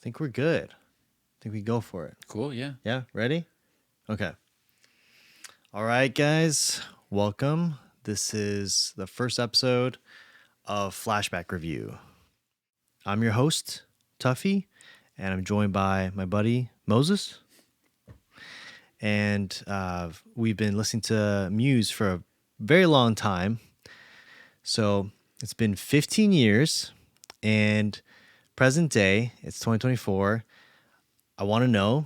think we're good. I think we go for it. Cool, yeah. Yeah, ready? Okay. All right, guys. Welcome. This is the first episode of Flashback Review. I'm your host, Tuffy, and I'm joined by my buddy, Moises. And we've been listening to Muse for a very long time. So it's been 15 years, and present day, it's 2024. I want to know,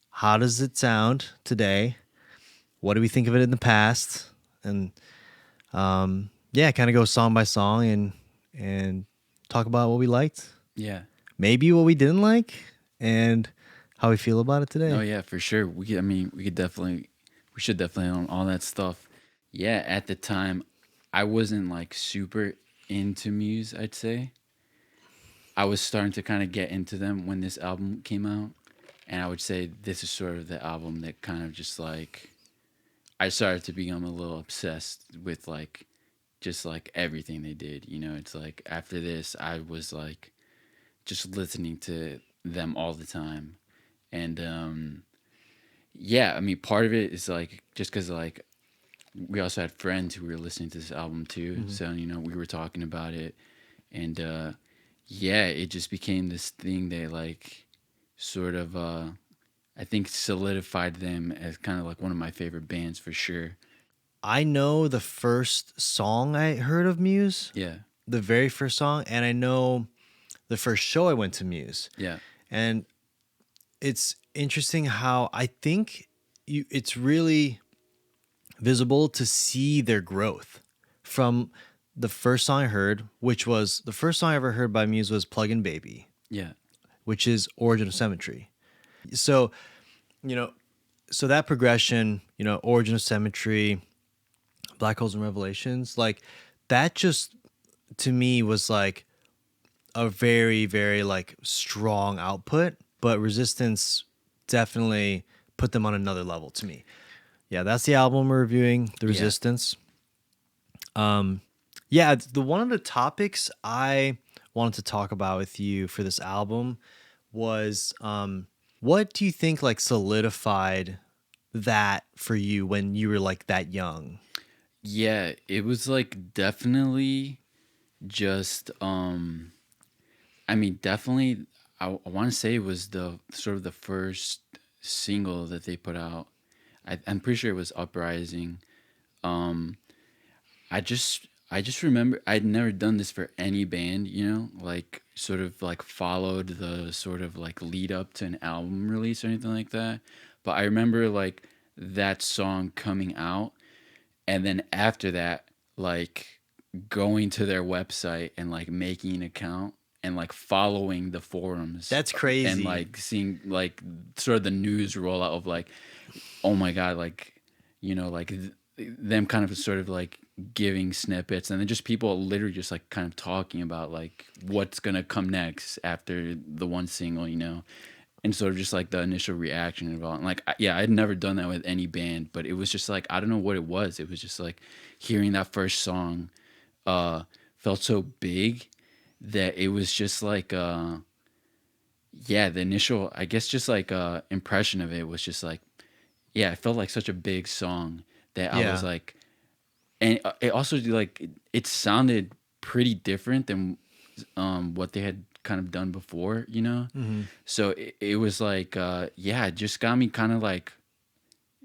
how does it sound today? What do we think of it in the past? And kind of go song by song and talk about what we liked, Yeah. maybe what we didn't like, and how we feel about it today. Oh yeah, for sure. We should definitely on all that stuff. Yeah, at the time I wasn't like super into Muse, I'd say. I was starting to kind of get into them when this album came out, and I would say this is sort of the album that kind of just like I started to become a little obsessed with like just like everything they did. It's like after this I was like just listening to them all the time. And part of it is like just because like we also had friends who were listening to this album too. Mm-hmm. So we were talking about it, and it just became this thing that like sort of I think solidified them as kind of like one of my favorite bands for sure. I know the first song I heard of Muse, Yeah, the very first song, and I know the first show I went to Muse. yeah, And it's interesting how I think it's really visible to see their growth from the first song I heard, which was the first song I ever heard by Muse was Plug-in Baby, yeah, which is Origin of Symmetry. So, so that progression, Origin of Symmetry, Black Holes and Revelations, like that just to me was like a very, very like strong output, but Resistance definitely put them on another level to me. Yeah, that's the album we're reviewing, The Resistance. The one of the topics I wanted to talk about with you for this album was what do you think like solidified that for you when you were like that young? yeah. It was like definitely just definitely I want to say it was the sort of the first single that they put out. I'm pretty sure it was Uprising. um I just remember I'd never done this for any band, like sort of like followed the sort of like lead up to an album release or anything like that. But I remember like that song coming out, and then after that, like going to their website and like making an account and like following the forums That's and crazy. like seeing like sort of the news rollout of like, oh my god, like them kind of sort of like giving snippets, and then just people literally just like kind of talking about like what's gonna come next after the one single, and sort of just like the initial reaction of all. And like I'd never done that with any band, but it was just like I don't know what it was. It was just like hearing that first song felt so big that it was just like the initial, I guess, just like impression of it was just like, it felt like such a big song that I was like, and it also like it sounded pretty different than what they had kind of done before, Mm-hmm. So it was like it just got me kind of like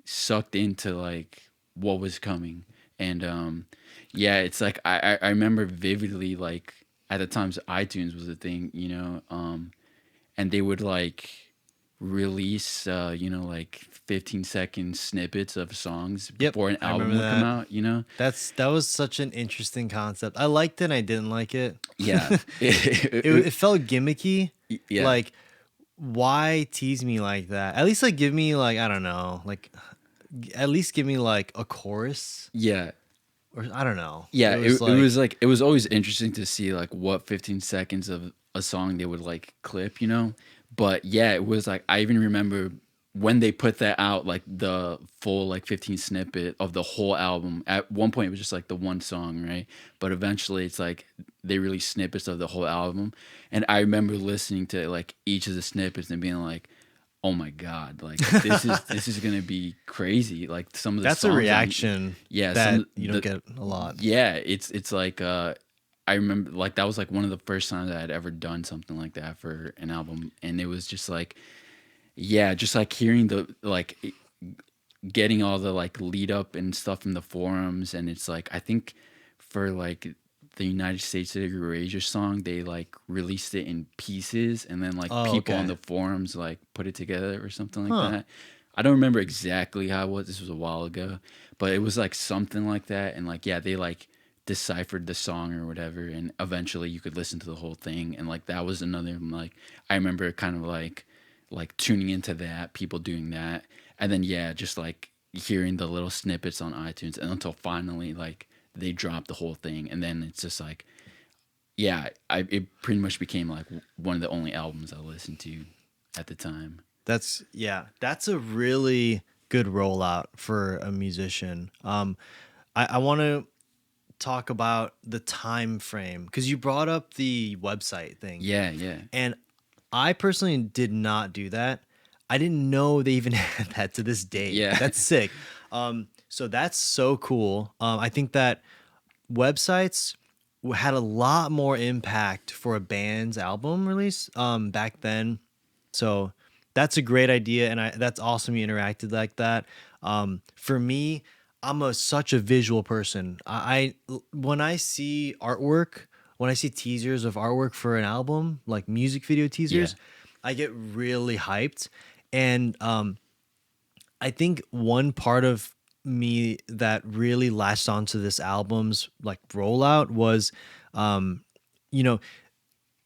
sucked into like what was coming. And it's like I remember vividly, like at the times iTunes was a thing, and they would like release like 15-second snippets of songs before an album would come out. That was such an interesting concept. I liked it and I didn't like it. Yeah. It felt gimmicky. Yeah. Like, why tease me like that? At least like give me like, I don't know, like at least give me like a chorus. Yeah. Or I don't know. Yeah, it was always interesting to see like what 15 seconds of a song they would like clip, But yeah, it was like I even remember when they put that out, like the full like 15 snippet of the whole album, at one point it was just like the one song, right? But eventually it's like they released snippets of the whole album. And I remember listening to like each of the snippets and being like, oh my God, like this is gonna be crazy. Like some of the That's a songs on, reaction yeah, some that of you don't the, get a lot. yeah, it's like I remember like that was like one of the first times I had ever done something like that for an album, and it was just like, yeah, just like hearing the like getting all the like lead up and stuff in the forums, and it's like I think for like the United States of Eurasia song, they like released it in pieces, and then like Oh, people on okay. the forums like put it together or something like Huh. that. I don't remember exactly how it was. This was a while ago, but it was like something like that, and like yeah, they like deciphered the song or whatever, and eventually you could listen to the whole thing, and like that was another like I remember kind of like tuning into that, people doing that, and then yeah, just like hearing the little snippets on iTunes, and until finally like they dropped the whole thing, and then it's just like yeah, I it pretty much became like one of the only albums I listened to at the time. That's a really good rollout for a musician. I want to talk about the time frame because you brought up the website thing, Yeah, yeah, and I personally did not do that. I didn't know they even had that to this day. yeah, That's sick. So that's so cool. I think that websites had a lot more impact for a band's album release back then. So that's a great idea, and that's awesome you interacted like that. For me, I'm such a visual person. When I see artwork, when I see teasers of artwork for an album, like music video yeah, teasers, I get really hyped. And I think one part of me that really latched onto this album's like rollout was, um, you know,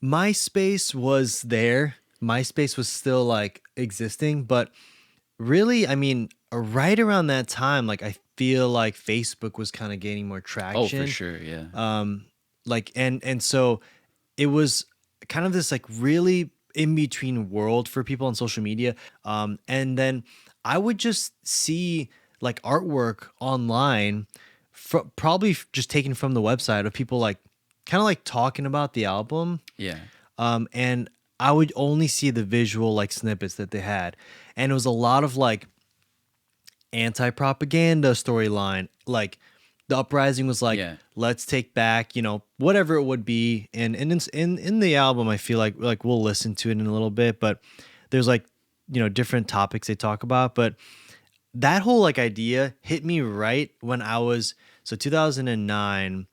MySpace was there. MySpace was still like existing, but really, I mean, right around that time, like I feel like Facebook was kind of gaining more oh for traction. sure, yeah, Um, like and so it was kind of this like really in between world for people on social media. And then I would just see like artwork online, probably just taken from the website of people like kind of like talking about the album. yeah, And I would only see the visual like snippets that they had, and it was a lot of like anti-propaganda storyline. Like the uprising was like, yeah, let's take back, whatever it would be. And in the album, I feel like we'll listen to it in a little bit, but there's like, different topics they talk about. But that whole like idea hit me right when I was, so 2009,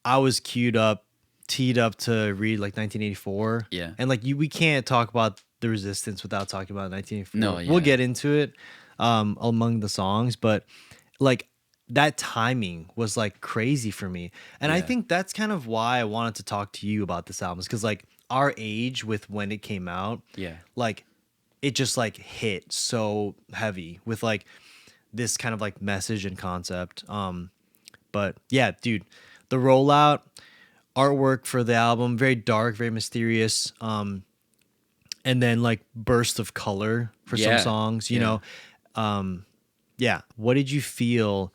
I was teed up to read like 1984. yeah, And like we can't talk about the resistance without talking about 1984. no, We'll yeah, get into it among the songs, but like that timing was like crazy for me. And I yeah, think that's kind of why I wanted to talk to you about this album, because like our age with when it came out, yeah, like it just like hit so heavy with like this kind of like message and concept. But yeah, dude, the rollout, artwork for the album, very dark, very mysterious. And then like burst of color for some yeah, songs, yeah. Yeah. What did you feel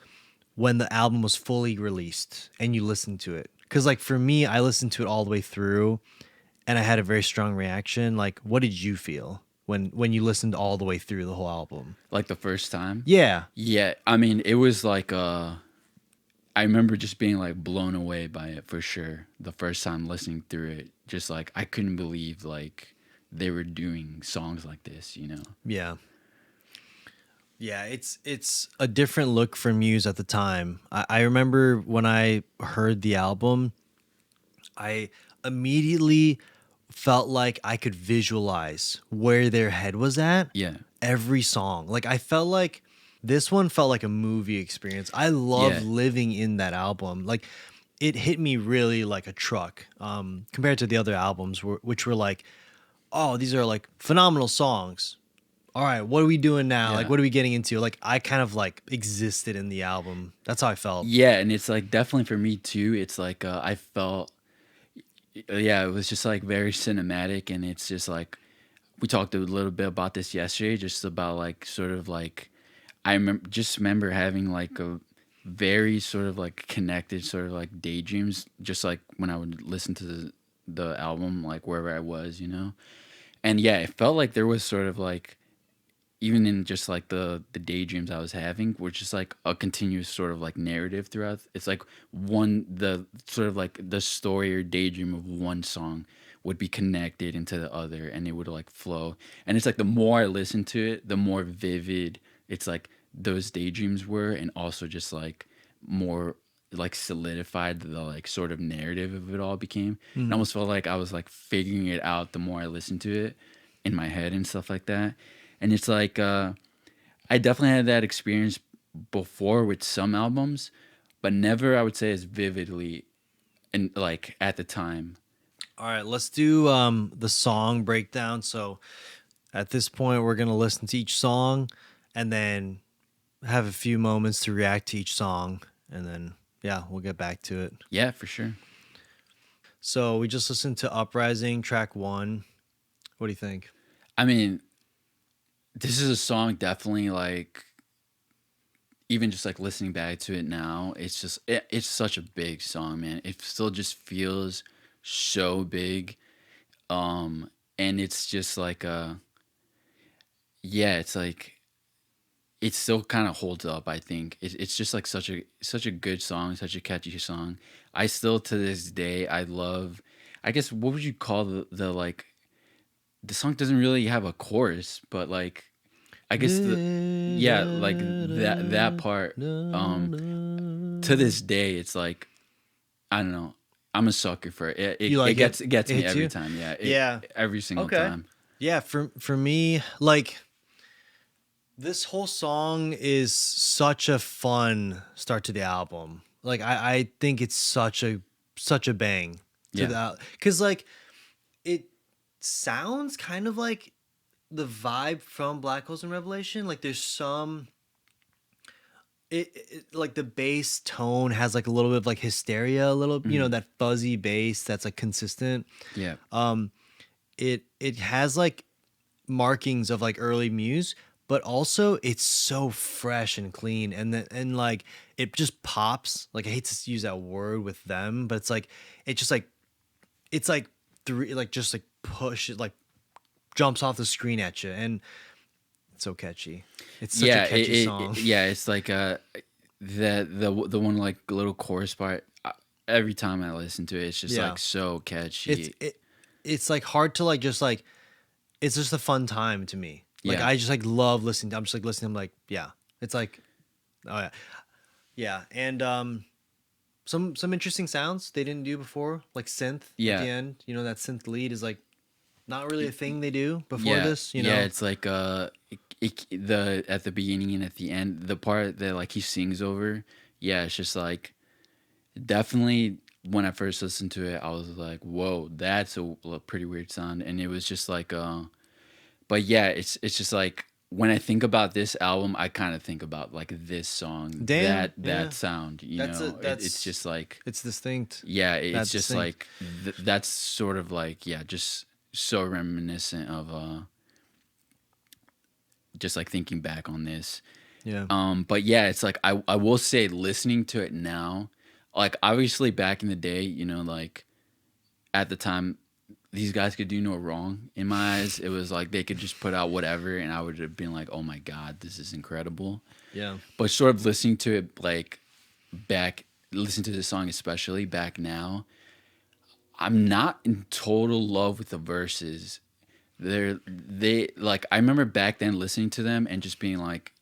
when the album was fully released and you listened to it? Because like for me, I listened to it all the way through and I had a very strong reaction. Like, what did you feel when you listened all the way through the whole album? Like the first time, Yeah. yeah. I mean, it was like I remember just being like blown away by it for sure. The first time listening through it, just like I couldn't believe like they were doing songs like this, you know? Yeah. Yeah, it's a different look for Muse at the time. I remember when I heard the album, I immediately felt like I could visualize where their head was at Yeah. every song. Like I felt like this one felt like a movie experience. I loved Yeah. living in that album. Like it hit me really like a truck compared to the other albums which were like, oh, these are like phenomenal songs. All right, what are we doing now? Like Yeah. what are we getting into? Like I kind of like existed in the album. That's how I felt. Yeah, and it's like definitely for me too. It's like I felt yeah, it was just like very cinematic, and it's just like we talked a little bit about this yesterday, just about like sort of like remember having like a very sort of like connected sort of like daydreams, just like when I would listen to the album, like wherever I was, you know. And yeah, it felt like there was sort of like, even in just like the daydreams I was having, were just like a continuous sort of like narrative throughout. It's like the sort of like the story or daydream of one song would be connected into the other, and it would like flow. And it's like the more I listened to it, the more vivid it's like those daydreams were, and also just like more like solidified the like sort of narrative of it all became. And Mhm. almost felt like I was like figuring it out the more I listened to it in my head and stuff like that. And it's like I definitely had that experience before with some albums, but never, I would say, as vividly and like at the time. All right, let's do the song breakdown. So at this point, we're gonna listen to each song, and then have a few moments to react to each song, and then yeah, we'll get back to it. Yeah, for sure. So we just listened to Uprising, track one. What do you think? I mean, this is a song definitely like, even just like listening back to it now, it's just it's such a big song, man. It still just feels so big. And it's just like yeah, it's like it still kind of holds up. I think it's just like such a good song, such a catchy song. I still to this day I love. I guess what would you call the like the song doesn't really have a chorus, but like I guess the yeah like that part. To this day, it's like I don't know. I'm a sucker for it. You like it? It gets It me hits every you? time. Yeah, Yeah. every single Okay. time. Yeah, for me, like this whole song is such a fun start to the album. Like I think it's such a bang to Yeah. the because like it sounds kind of like the vibe from Black Holes and Revelation. Like there's some like the bass tone has like a little bit of like hysteria, a little Mhm. that fuzzy bass that's like consistent. Yeah. Um, it has like markings of like early Muse, but also it's so fresh and clean, and like it just pops. Like I hate to use that word with them, but it's like it just like it's like three like just like push it like jumps off the screen at you, and it's so catchy. It's such a Yeah, catchy song. yeah, it's like the one like little chorus part. Every time I listen to it, it's just Yeah, like so it's catchy. it's like hard to like just like it's just a fun time to me. Like Yeah, I just like love listening. I'm just like listening. I'm like yeah, it's like oh yeah, yeah, and some interesting sounds they didn't do before, like synth at yeah, the end. That synth lead is like not really a thing they do before yeah, this. yeah. It's like the at the beginning and at the end, the part that like he sings over. Yeah, it's just like definitely when I first listened to it, I was like, "Whoa, that's a pretty weird sound," and it was just like but yeah, it's just like when I think about this album, I kind of think about like this song, Damn, that yeah, sound. It's that's just like it's distinct. yeah, it's That's just distinct. like that's sort of like yeah, just so reminiscent of just like thinking back on this. Yeah. But yeah, it's like I will say listening to it now, like obviously back in the day, like at the time these guys could do no wrong in my eyes. It was like they could just put out whatever, and I would have been like, "Oh my god, this is incredible." Yeah. But sort of listening to it like back, listen to this song especially back now, I'm not in total love with the verses. They like I remember back then listening to them and just being like,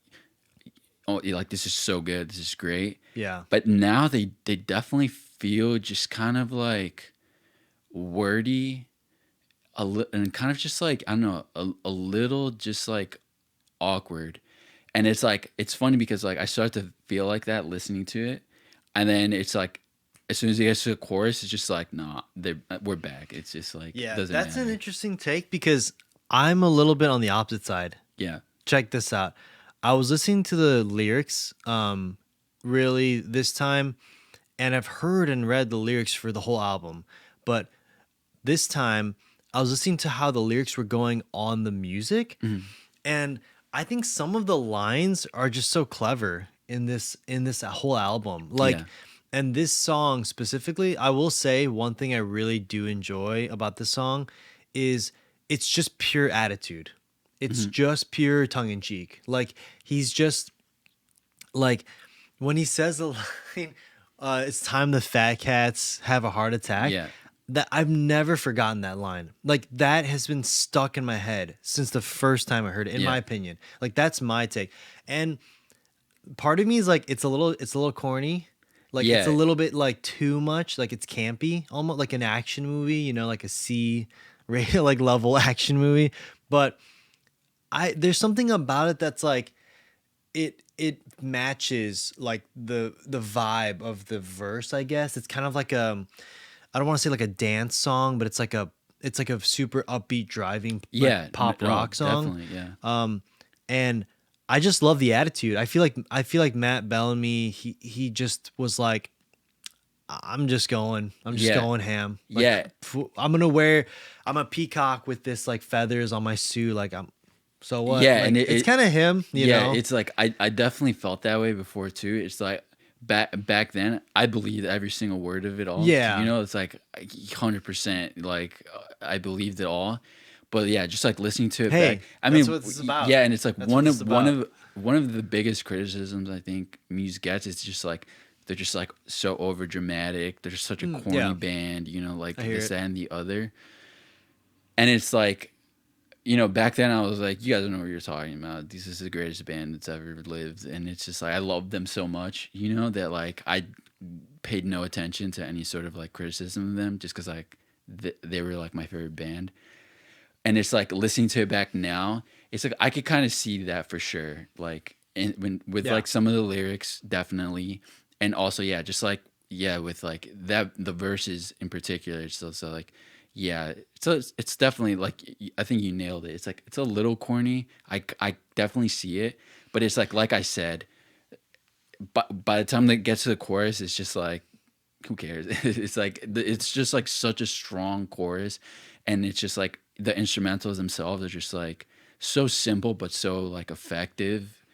"Oh, like this is so good, this is great." Yeah. But now they definitely feel just kind of like wordy and kind of just like I don't know a little just like awkward, and it's like it's funny because like I start to feel like that listening to it, and then it's like as soon as it gets to the chorus, it's just like nah, we're back. It's just like Yeah. doesn't That's an matter. interesting take because I'm a little bit on the opposite side. Yeah, Check this out. I was listening to the lyrics really this time, and I've heard and read the lyrics for the whole album, but this time I was listening to how the lyrics were going on the music, Mhm. and I think some of the lines are just so clever in this whole album. Like, Yeah. and this song specifically, I will say one thing I really do enjoy about this song is it's just pure attitude. It's Mhm. just pure tongue in cheek. Like he's just like when he says the line, "It's time the fat cats have a heart attack." Yeah. That I've never forgotten that line. Like that has been stuck in my head since the first time I heard it. In Yeah. my opinion, like that's my take. And part of me is like, it's a little corny. Like it's a Yeah. little bit like too much. Like it's campy, almost like an action movie. You know, like a C rated like level action movie. But there's something about it that's like it matches like the vibe of the verse, I guess. It's kind of like I don't want to say like a dance song, but it's like a super upbeat driving like Yeah. pop No, rock song. definitely. Yeah. And I just love the attitude. I feel like Matt Bellamy, he just was like, I'm just Yeah. going ham. Like Yeah. I'm a peacock with this like feathers on my suit. Like I'm so what? Yeah. And Like it's kind of him, you yeah, know? it's like I definitely felt that way before too. It's like back then I believed every single word of it all. You Yeah. know, it's like 100% like I believed it all. But yeah, just like listening to it back. Hey, I that's mean, what this is about. yeah, and it's like That's what this is about. one of the biggest criticisms I think Muse gets is just like they're just like so over dramatic. They're just such a corny Yeah, band, you know, like I hear this, it. that, and the other. And it's like, you know, back then I was like, you guys don't know what you're talking about. This is the greatest band that's ever lived. And it's just like, I love them so much, you know, that like I paid no attention to any sort of like criticism of them just because like they were like my favorite band. And it's like listening to it back now, it's like I could kind of see that for sure. Like, and when with Yeah. like some of the lyrics, definitely. And also, yeah, just like, yeah, with like that, the verses in particular, it's also like, yeah, it's definitely like I think you nailed it. It's like it's a little corny. I definitely see it, but it's like I said, by the time that gets to the chorus, it's just like who cares? It's like it's just like such a strong chorus, and it's just like the instrumentals themselves are just like so simple but so like effective.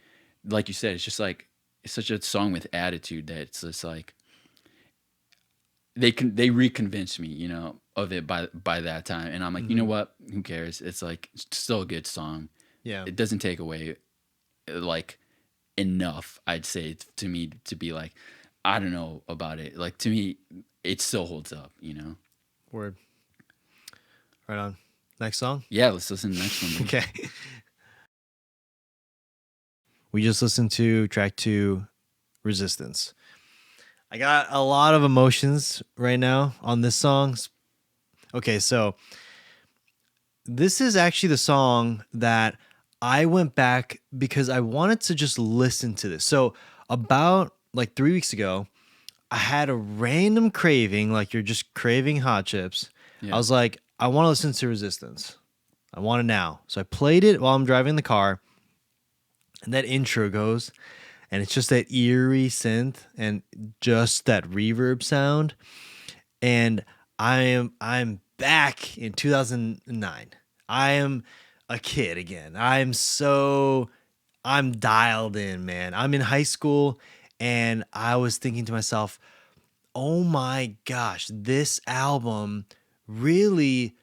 Like you said, it's just like it's such a song with attitude that it's just like they reconvinced me, you know, of it by that time, and I'm like, you know Hmm. what? Who cares? It's like it's still a good song. Yeah. It doesn't take away like enough, I'd say, to me to be like, I don't know about it. Like to me, it still holds up, you know. Word. Right on. Next song. Yeah, let's listen to the next one, dude. Okay. We just listened to track 2, Resistance. I got a lot of emotions right now on this song. Okay, so this is actually the song that I went back because I wanted to just listen to this. So about like 3 weeks ago, I had a random craving, like you're just craving hot chips. I Yeah. was like, I want to listen to Resistance. I want it now. So I played it while I'm driving the car, and that intro goes, and it's just that eerie synth and just that reverb sound. And I'm back in 2009. I am a kid again. I'm dialed in, man. I'm in high school, and I was thinking to myself, "Oh my gosh, this album really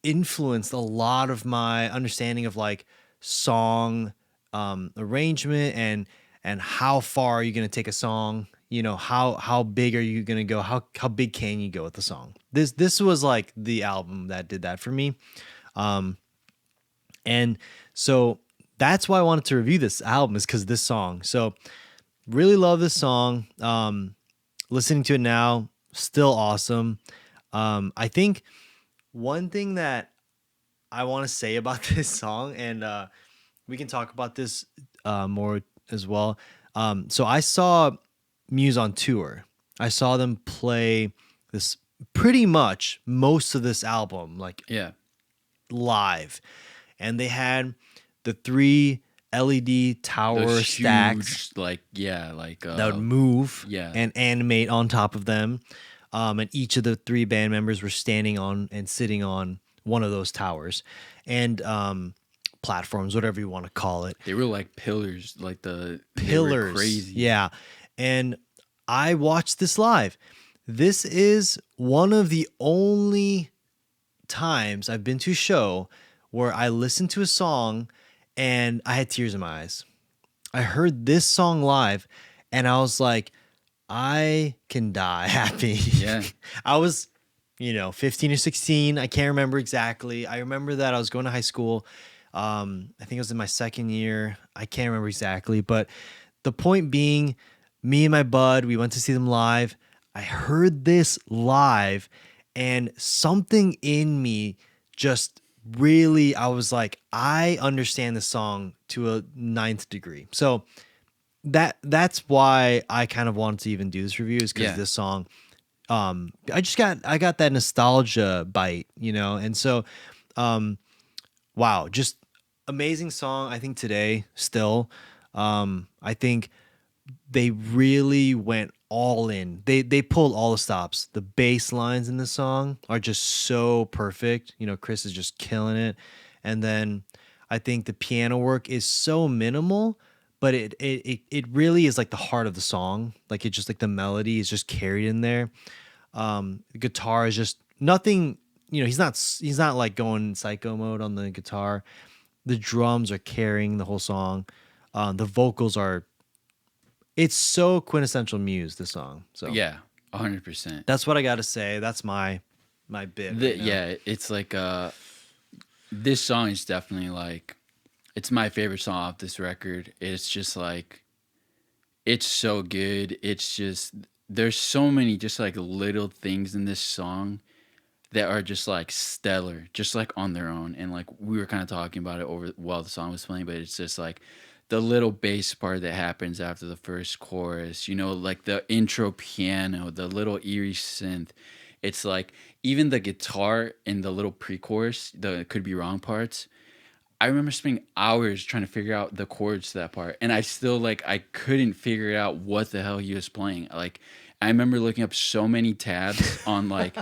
influenced a lot of my understanding of like song arrangement and how far are you going to take a song, you know, how big are you going to go, how big can you go with the song. This was like the album that did that for me. um and so that's why I wanted to review this album, is because this song. So really love this song. Listening to it now, still awesome. I think one thing that I want to say about this song, and we can talk about this more as well. So I saw Muse on tour. I saw them play this pretty much most of this album, like Yeah. live, and they had the 3 LED Those tower stacks huge, like, yeah, like, that would move yeah. and animate on top of them. And each of the 3 band members were standing on and sitting on one of those towers, and platforms, whatever you want to call it. They were like pillars, they were Pillars. crazy. Yeah. And I watched this live. This is one of the only times I've been to a show where I listened to a song and I had tears in my eyes. I heard this song live and I was like, I can die happy. Yeah. I was, 15 or 16. I can't remember exactly. I remember that I was going to high school. I think it was in my second year. I can't remember exactly. But the point being, me and my bud, we went to see them live. I heard this live and something in me just really, I was like, I understand this song to a ninth degree. So that's why I kind of wanted to even do this review, is because Yeah. this song, I got that nostalgia bite, and so wow, just amazing song. I think today still, I think they really went all in. They pulled all the stops. The bass lines in the song are just so perfect. Chris is just killing it. And then I think the piano work is so minimal, but it really is like the heart of the song. Like, it just, like, the melody is just carried in there. The guitar is just nothing, he's not like going psycho mode on the guitar. The drums are carrying the whole song. The vocals are, it's so quintessential Muse, this song. So Yeah, 100%. that's what I got to say. That's my bit right now. Yeah, it's like this song is definitely like, it's my favorite song off this record. It's just like, it's so good. It's just, there's so many just like little things in this song that are just like stellar, just like on their own. And like we were kind of talking about it over while the song was playing, but it's just like the little bass part that happens after the first chorus, like the intro piano, the little eerie synth. It's like even the guitar in the little pre-chorus, the could be wrong parts. I remember spending hours trying to figure out the chords to that part, and I still like I couldn't figure out what the hell he was playing. Like I remember looking up so many tabs on like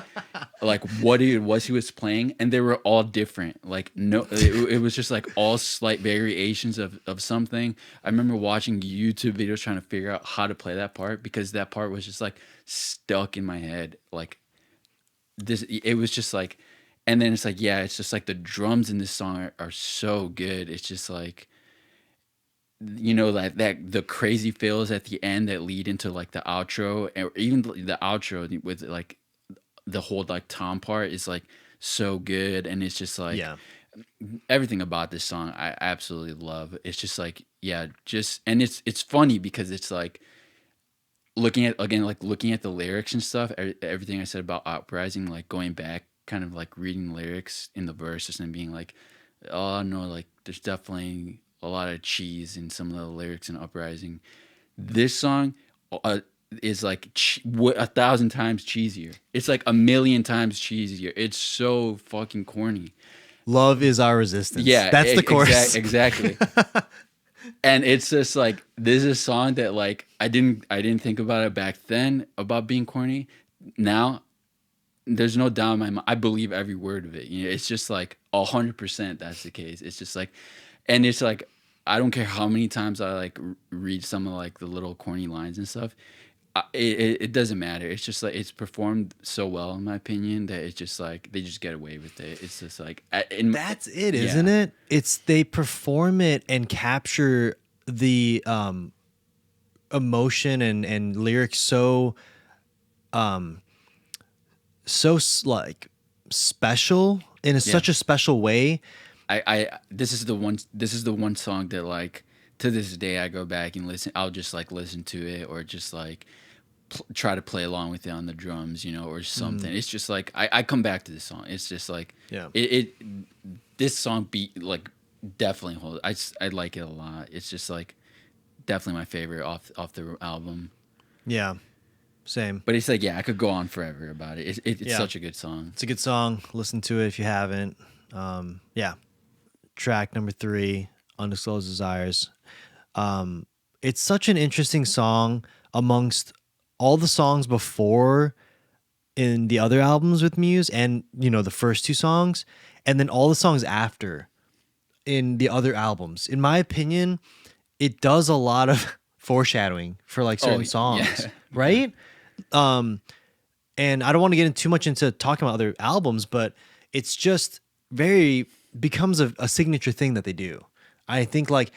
what it was he was playing, and they were all different. Like no, it was just like all slight variations of something. I remember watching YouTube videos trying to figure out how to play that part, because that part was just like stuck in my head. Like this, it was just like, and then it's like, yeah, it's just like the drums in this song are so good. It's just like, like that the crazy fills at the end that lead into like the outro, or even the outro with like the whole like tom part is like so good. And it's just like Yeah. everything about this song I absolutely love. It's just like, yeah, just, and it's funny because it's like looking at, again, like looking at the lyrics and stuff, everything I said about Uprising, like going back, kind of like reading lyrics in the verses and being like, oh no, like there's definitely a lot of cheese in some of the lyrics in Uprising. This song is like 1,000 times cheesier. It's like 1,000,000 times cheesier. It's so fucking corny. Love is our resistance. Yeah, That's the chorus. exactly. And it's just like, this is a song that like I didn't think about it back then about being corny. Now there's no doubt in my mind. I believe every word of it. It's just like 100% that's the case. It's just like, and it's like, I don't care how many times I like read some of like the little corny lines and stuff. It doesn't matter. It's just like it's performed so well in my opinion that it's just like they just get away with it. It's just like That's it, yeah. isn't it? It's they perform it and capture the emotion and lyrics so like special in such a special way. I this is the one song that like to this day I go back and listen. I'll just like listen to it, or just like try to play along with it on the drums, or something. It's just like I come back to this song. It's just like Yeah. it this song beat like definitely hold. I like it a lot. It's just like definitely my favorite off the album. Yeah. Same. But it's like, yeah, I could go on forever about it. It's Yeah. such a good song. It's a good song. Listen to it if you haven't. Yeah. Track number 3, Undisclosed Desires. It's such an interesting song amongst all the songs before in the other albums with Muse, and the first two songs, and then all the songs after in the other albums. In my opinion, it does a lot of foreshadowing for like Oh certain yeah, songs, yeah, right? Um, and I don't want to get too much into talking about other albums, but it's just very becomes a signature thing that they do. I think like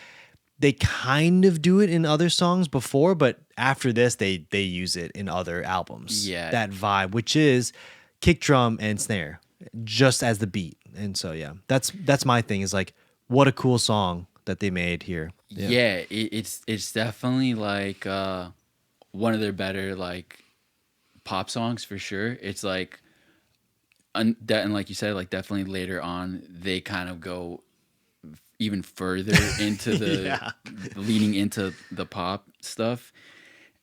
they kind of do it in other songs before, but after this they use it in other albums. yeah, That vibe, which is kick drum and snare, just as the beat. And so yeah, that's my thing is like what a cool song that they made here. Yeah. yeah. It's definitely like one of their better like pop songs for sure. It's like that, and like you said, like definitely later on they kind of go even further into the Yeah. leaning into the pop stuff.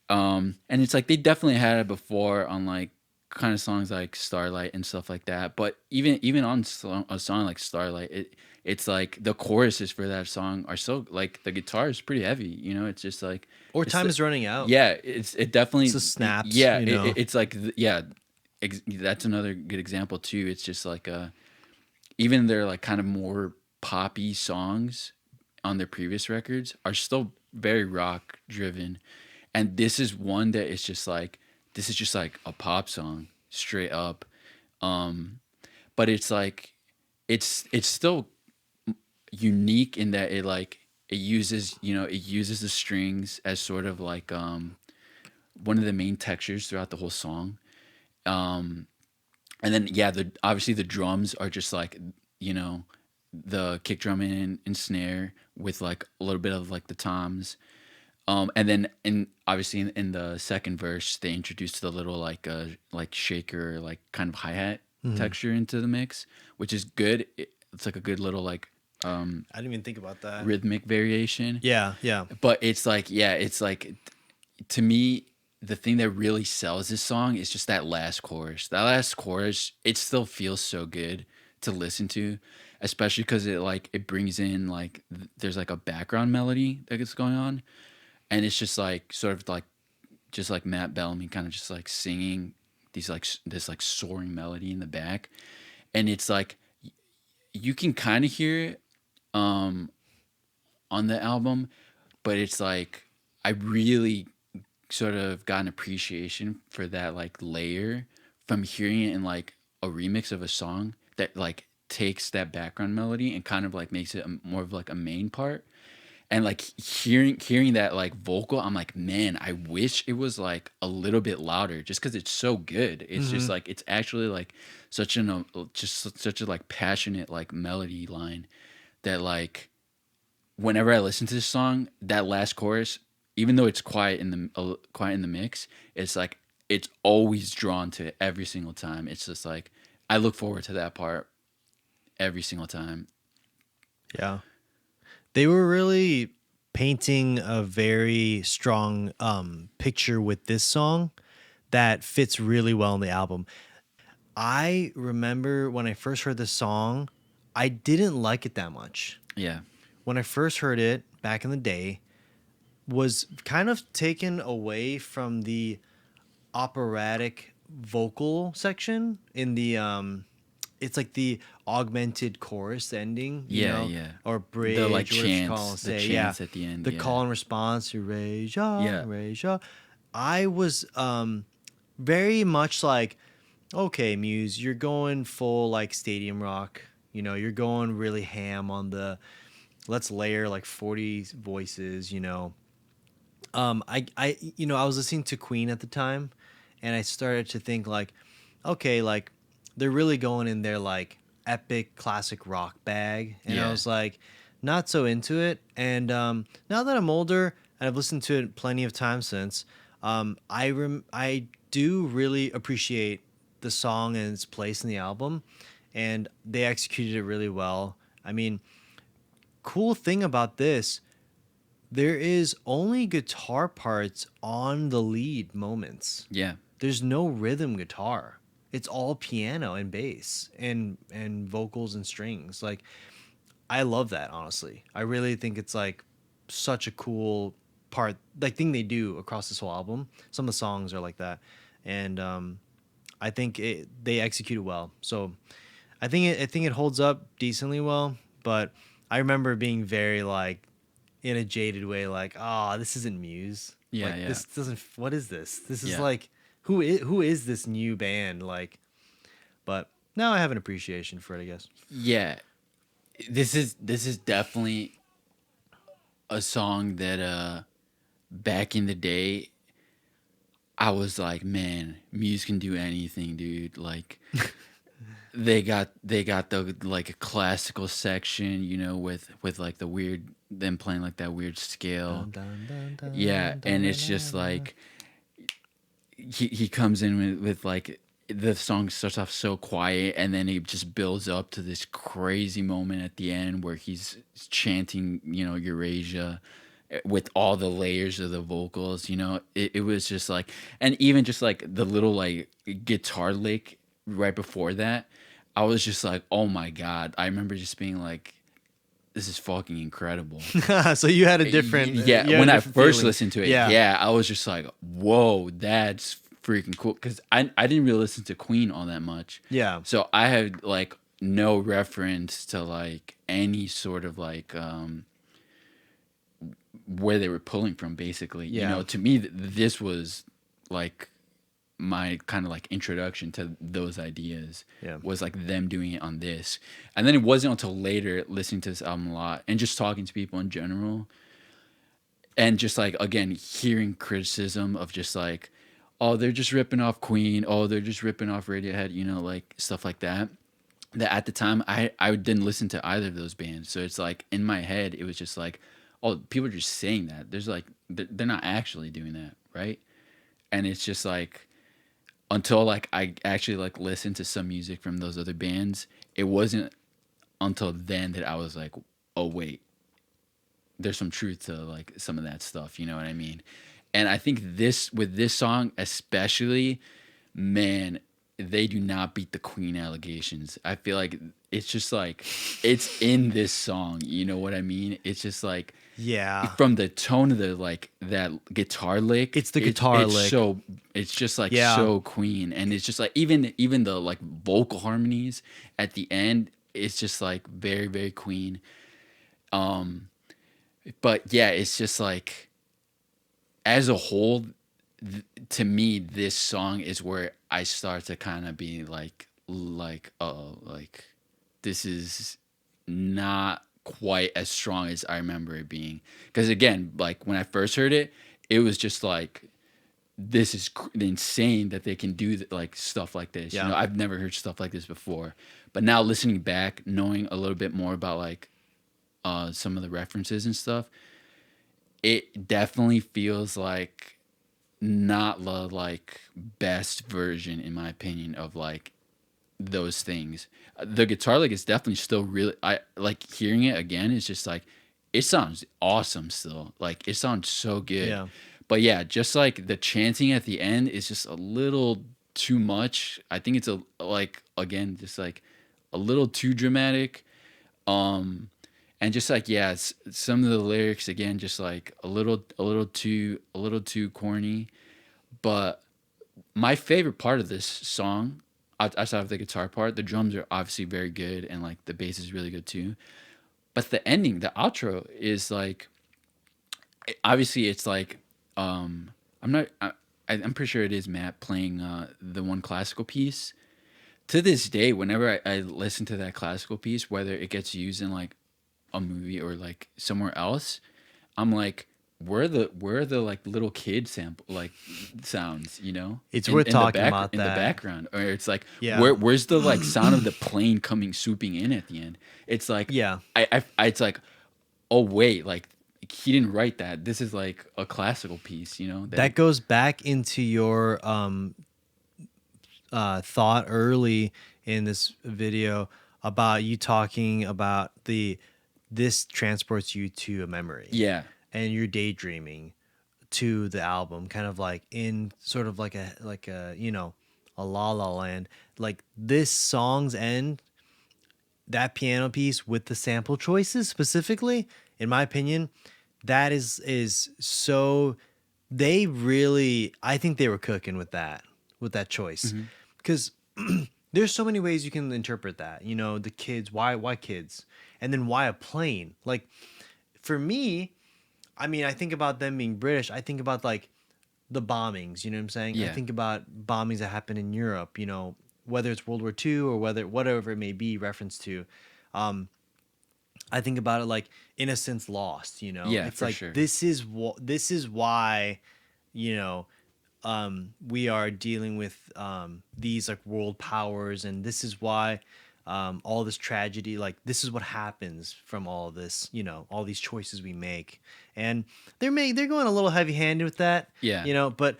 And it's like they definitely had it before on like kind of songs like Starlight and stuff like that. But even on a song like Starlight, it's like the choruses for that song are so like the guitar is pretty heavy. It's just like Or it's time is running out. yeah, it It's definitely the snaps, yeah, it's like yeah, that's another good example too. It's just like even their like kind of more poppy songs on their previous records are still very rock driven, and this is one that is just like this is just like a pop song straight up. um but it's like it's still unique in that it uses it uses the strings as sort of like one of the main textures throughout the whole song. um and then yeah, the obviously the drums are just like you know the kick drum and snare with like a little bit of like the toms. And then in obviously in the second verse they introduced the little like shaker, like kind of hi-hat Mhm. texture into the mix, which is good. It's like a good little like I didn't even think about that. rhythmic variation. Yeah, yeah. But it's like yeah, it's like to me the thing that really sells this song is just that last chorus. That last chorus, it still feels so good to listen to, especially because it brings in like there's like a background melody that gets going on, and it's just like sort of like just like Matt Bellamy kind of just like singing these like this like soaring melody in the back, and it's like you can kind of hear it um on the album, but it's like I really sort of got an appreciation for that like layer from hearing it in like a remix of a song that like takes that background melody and kind of like makes it more of like a main part. And like hearing that like vocal, I'm like, man, I wish it was like a little bit louder just because it's so good. It's just Mhm. like it's actually like such an just such a like passionate like melody line that like whenever I listen to this song, that last chorus, even though it's quiet in the quiet in the mix, it's like it's always drawn to it every single time. It's just like I look forward to that part every single time. Yeah. They were really painting a very strong picture with this song that fits really well in the album. I remember when I first heard this song, I didn't like it that much. Yeah, When I first heard it back in the day, was kind of taken away from the operatic vocal section in the it's like the augmented chorus ending, yeah, yeah. or The like bridge, or whatever you call chants, and the say, yeah, chants at the end. the Yeah, call and response to Reja, yeah, Reja. I was very much like, okay, Muse, you're going full like stadium rock. You're going really ham on the let's layer like 40 voices. I was listening to Queen at the time, and I started to think like, okay, like they're really going in their like epic classic rock bag, and I yeah, was like, not so into it. And now that I'm older and I've listened to it plenty of times since, I do really appreciate the song and its place in the album, and they executed it really well. I mean, cool thing about this, there is only guitar parts on the lead moments. yeah, There's no rhythm guitar. It's all piano and bass and vocals and strings. Like I love that, honestly. I really think it's like such a cool thing they do across this whole album. Some of the songs are like that. And I think they executed well. So I think it holds up decently well. But I remember being very like in a jaded way, like, oh, this isn't Muse. Yeah, Like yeah, this doesn't. What is this? This is yeah, like who is this new band? Like, but now I have an appreciation for it, I guess. yeah. This is definitely a song that back in the day I was like, man, Muse can do anything, dude. Like they got the like a classical section, with like the weird them playing like that weird scale. Dun, dun, dun, Yeah, dun, and dun, it's just dun, dun. like he comes in with like the song starts off so quiet and then it just builds up to this crazy moment at the end where he's chanting, Eurasia, with all the layers of the vocals. It was just like, and even just like the little like guitar lick right before that, I was just like, oh my God. I remember just being like, this is fucking incredible. So Yeah, you had a when I different first feeling. listened to it, Yeah. yeah, I was just like, "Whoa, that's freaking cool." Because I didn't really listen to Queen all that much, Yeah. so I had like no reference to like any sort of like where they were pulling from. Basically, Yeah. to me, this was like my kind of like introduction to those ideas. Yeah. Was like them doing it on this, and then it wasn't until later listening to this album a lot and just talking to people in general and just like again hearing criticism of just like, oh, they're just ripping off Queen, oh, they're just ripping off Radiohead, like stuff like that. That at the time I didn't listen to either of those bands, so it's like in my head it was just like, oh, people are just saying that. There's like they're not actually doing that, right? And it's just like until like I actually like listened to some music from those other bands, it wasn't until then that I was like, oh wait, there's some truth to like some of that stuff, you know what I mean? And I think this song especially, man, they do not beat the Queen allegations. I feel like it's just like it's in this song, you know what I mean? It's just like Yeah. from the tone of the like that guitar lick, It's the guitar it's lick. so it's just like Yeah. so Queen, and it's just like even the like vocal harmonies at the end, it's just like very very Queen. Um, but yeah, it's just like as a whole, to me, this song is where I start to kind of be like this is not quite as strong as I remember it being. Because again, like when I first heard it, it was just like this is insane that they can do like stuff like this. Yeah. I've never heard stuff like this before. But now listening back, knowing a little bit more about like some of the references and stuff, it definitely feels like not the like best version in my opinion of like those things. The guitar like is definitely still really, I like hearing it again. It's just like it sounds awesome still. Like it sounds so good. Yeah. But yeah, just like the chanting at the end is just a little too much. I think it's a like again just like a little too dramatic. Um and just like yeah, some of the lyrics again just like a little too corny. But my favorite part of this song, outside of the guitar part, the drums are obviously very good and like the bass is really good too. But the ending, the outro is like, obviously it's like, I'm not, I'm pretty sure it is Matt playing the one classical piece. To this day, whenever I listen to that classical piece, whether it gets used in like a movie or like somewhere else, I'm like, where are the like little kid sample like sounds, It's in worth in the talking back about in the that. background, or it's like Yeah. where's the like sound of the plane coming swooping in at the end? It's like Yeah. it's like, oh wait, like he didn't write that. This is like a classical piece, That goes back into your thought early in this video about you talking about this transports you to a memory yeah, and you're daydreaming to the album, kind of like in sort of like a a La La Land. Like this song's end, that piano piece with the sample choices specifically, in my opinion, that is so, they really, I think they were cooking with that choice. hmm because there's so many ways you can interpret that. You know, the kids, why kids, and then why a plane? Like for me, I mean, I think about them being British. I think about like the bombings. You know what I'm saying? I Yeah. think about bombings that happen in Europe. You know, whether it's World War II or whatever it may be reference to. Um, I think about it like innocence lost. You know, Yeah, it's for like sure. this is why, you know, we are dealing with these like world powers, and this is why all this tragedy, like this is what happens from all this, you know, all these choices we make, and they're going a little heavy handed with that, Yeah. you know, but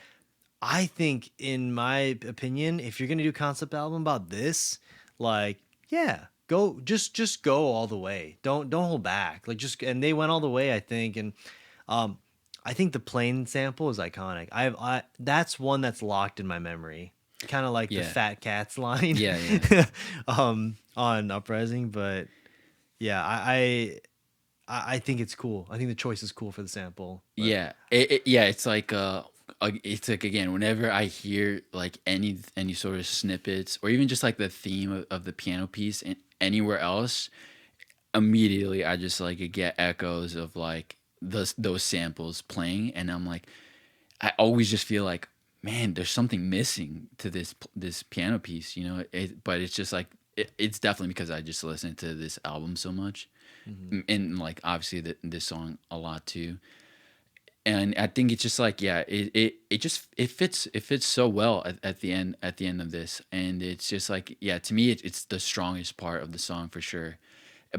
I think, in my opinion, if you're gonna do a concept album about this, like, yeah, go just go all the way. Don't hold back. Like just and they went all the way, I think, and um, I think the plane sample is iconic. I that's one that's locked in my memory, kind of like the Yeah. Fat Cats line, Yeah, yeah. on Uprising. But yeah, I think it's cool. I think the choice is cool for the sample. But Yeah, yeah, it's like again, whenever I hear like any sort of snippets or even just like the theme of the piano piece and anywhere else, immediately I just like get echoes of like those samples playing, and I'm like, I always just feel like, man, there's something missing to this piano piece, you know. But it's just like it's definitely because I just listened to this album so much, mhm. and like obviously this song a lot too. And I think it's just like yeah, it just it fits so well at the end of this, and it's just like yeah, to me it's the strongest part of the song for sure.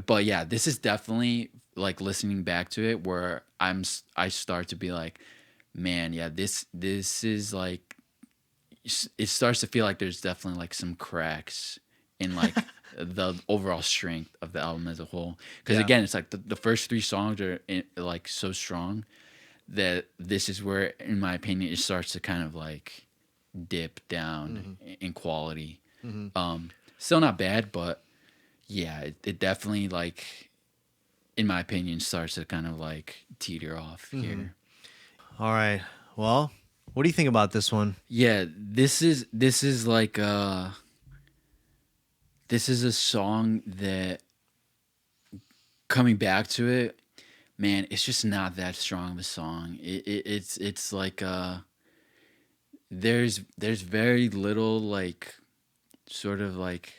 But yeah, this is definitely like listening back to it where I start to be like, man, yeah, this is like it starts to feel like there's definitely like some cracks in like the overall strength of the album as a whole. Because Yeah. again, it's like the first three songs are like so strong that this is where, in my opinion, it starts to kind of like dip down Hmm. in quality. Hmm. Still not bad, but yeah, it definitely like, in my opinion, starts to kind of like teeter off Hmm. here. All right. Well, what do you think about this one? Yeah, this is like this is a song that coming back to it, man, it's just not that strong of a song. It's like there's very little like sort of like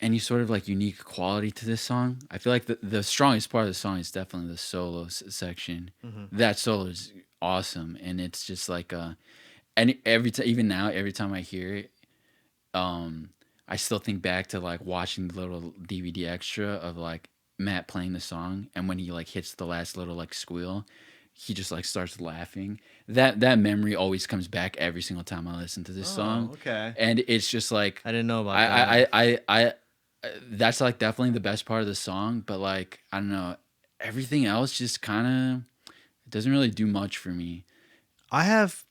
any sort of like unique quality to this song. I feel like the strongest part of the song is definitely the solo section. Hmm. That solo is awesome, and it's just like and every time, even now, every time I hear it, um, I still think back to like watching the little DVD extra of like Matt playing the song, and when he like hits the last little like squeal, he just like starts laughing. That memory always comes back every single time I listen to this Oh, song, okay. and it's just like I didn't know I about that. I I I, I that's like definitely the best part of the song, but like I don't know, everything else just kind of doesn't really do much for me. I have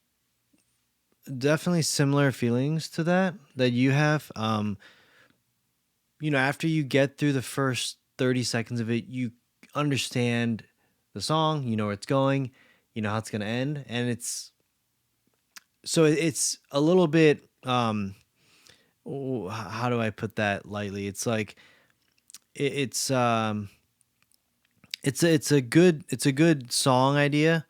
definitely similar feelings to that you have. You know, after you get through the first 30 seconds of it, you understand the song, you know where it's going, you know how it's going to end, and it's a little bit how do I put that lightly? It's like it, it's um it's a good song idea,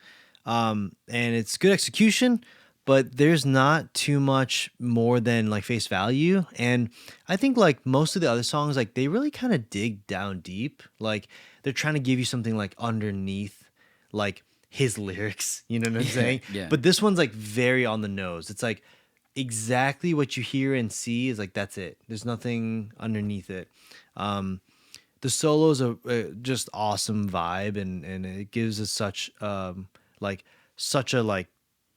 and it's good execution, but there's not too much more than like face value. And I think like most of the other songs, like they really kind of dig down deep, like they're trying to give you something like underneath like his lyrics, you know what I'm Yeah, saying? yeah, But this one's like very on the nose. It's like exactly what you hear and see is like that's it, there's nothing underneath it. um the solos are just awesome vibe, and it gives us such like such a like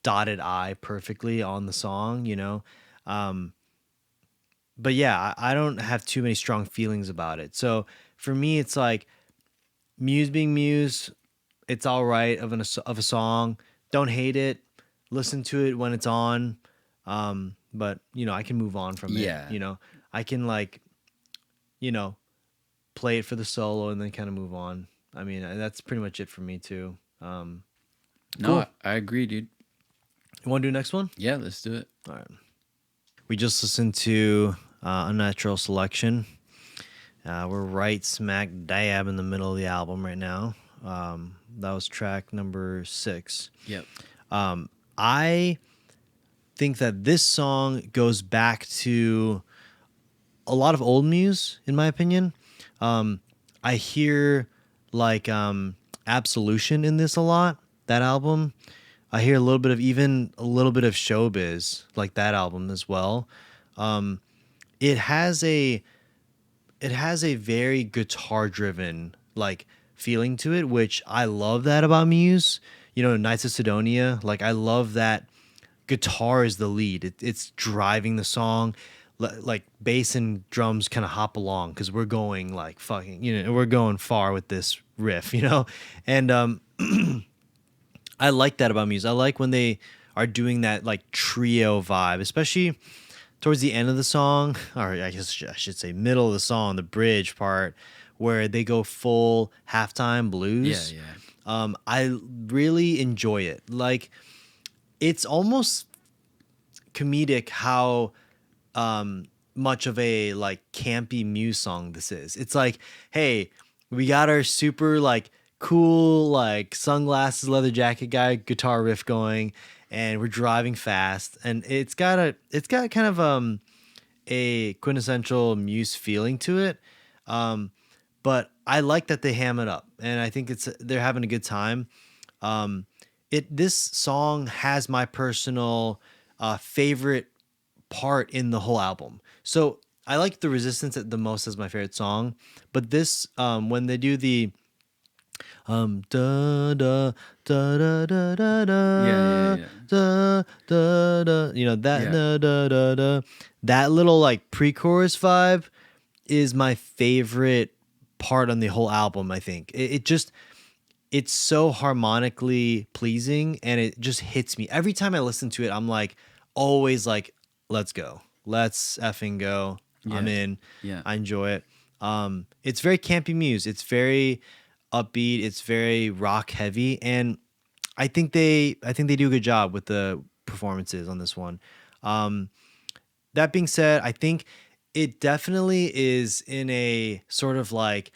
dotted I perfectly on the song, you know. um but yeah, I don't have too many strong feelings about it. So for me it's like Muse being Muse, it's all right of a song. Don't hate it, listen to it when it's on. But you know, I can move on from it, yeah. you know. I can like, you know, play it for the solo and then kind of move on. I mean, that's pretty much it for me too. No, Cool. I agree, dude. You want to do next one? Yeah, let's do it. All right. We just listened to Unnatural Selection. We're right smack dab in the middle of the album right now. That was track number 6. Yep. I think that this song goes back to a lot of old Muse, in my opinion. I hear like Absolution in this a lot, that album. I hear a little bit of even a little bit of Showbiz, like that album as well. It has a very guitar driven like feeling to it, which I love that about Muse. You know, Knights of Sidonia, like I love that guitar is the lead. It's driving the song. Like bass and drums kind of hop along because we're going like fucking, you know, we're going far with this riff, you know, and I like that about Muse. I like when they are doing that like trio vibe, especially towards the end of the song, or I guess I should say middle of the song, the bridge part, where they go full halftime Yeah, blues. yeah. I really enjoy it. Like it's almost comedic how much of a like campy Muse song this is. It's like, hey, we got our super like cool like sunglasses, leather jacket guy, guitar riff going, and we're driving fast, and it's got kind of a quintessential Muse feeling to it. But I like that they ham it up, and I think they're having a good time. This song has my personal favorite part in the whole album. So I like the Resistance the most as my favorite song, but this when they do the da da da da da da Yeah, yeah, da yeah. da da da, you know that Yeah. da da da da, that little like pre-chorus vibe is my favorite part on the whole album. I think it just it's so harmonically pleasing and it just hits me every time I listen to it. I'm like always like, let's go, let's effing go. I'm Yeah. in. Yeah. I enjoy it. It's very campy Muse. It's very upbeat. It's very rock heavy, and I think they do a good job with the performances on this one. Um, that being said, I think it definitely is in a sort of like,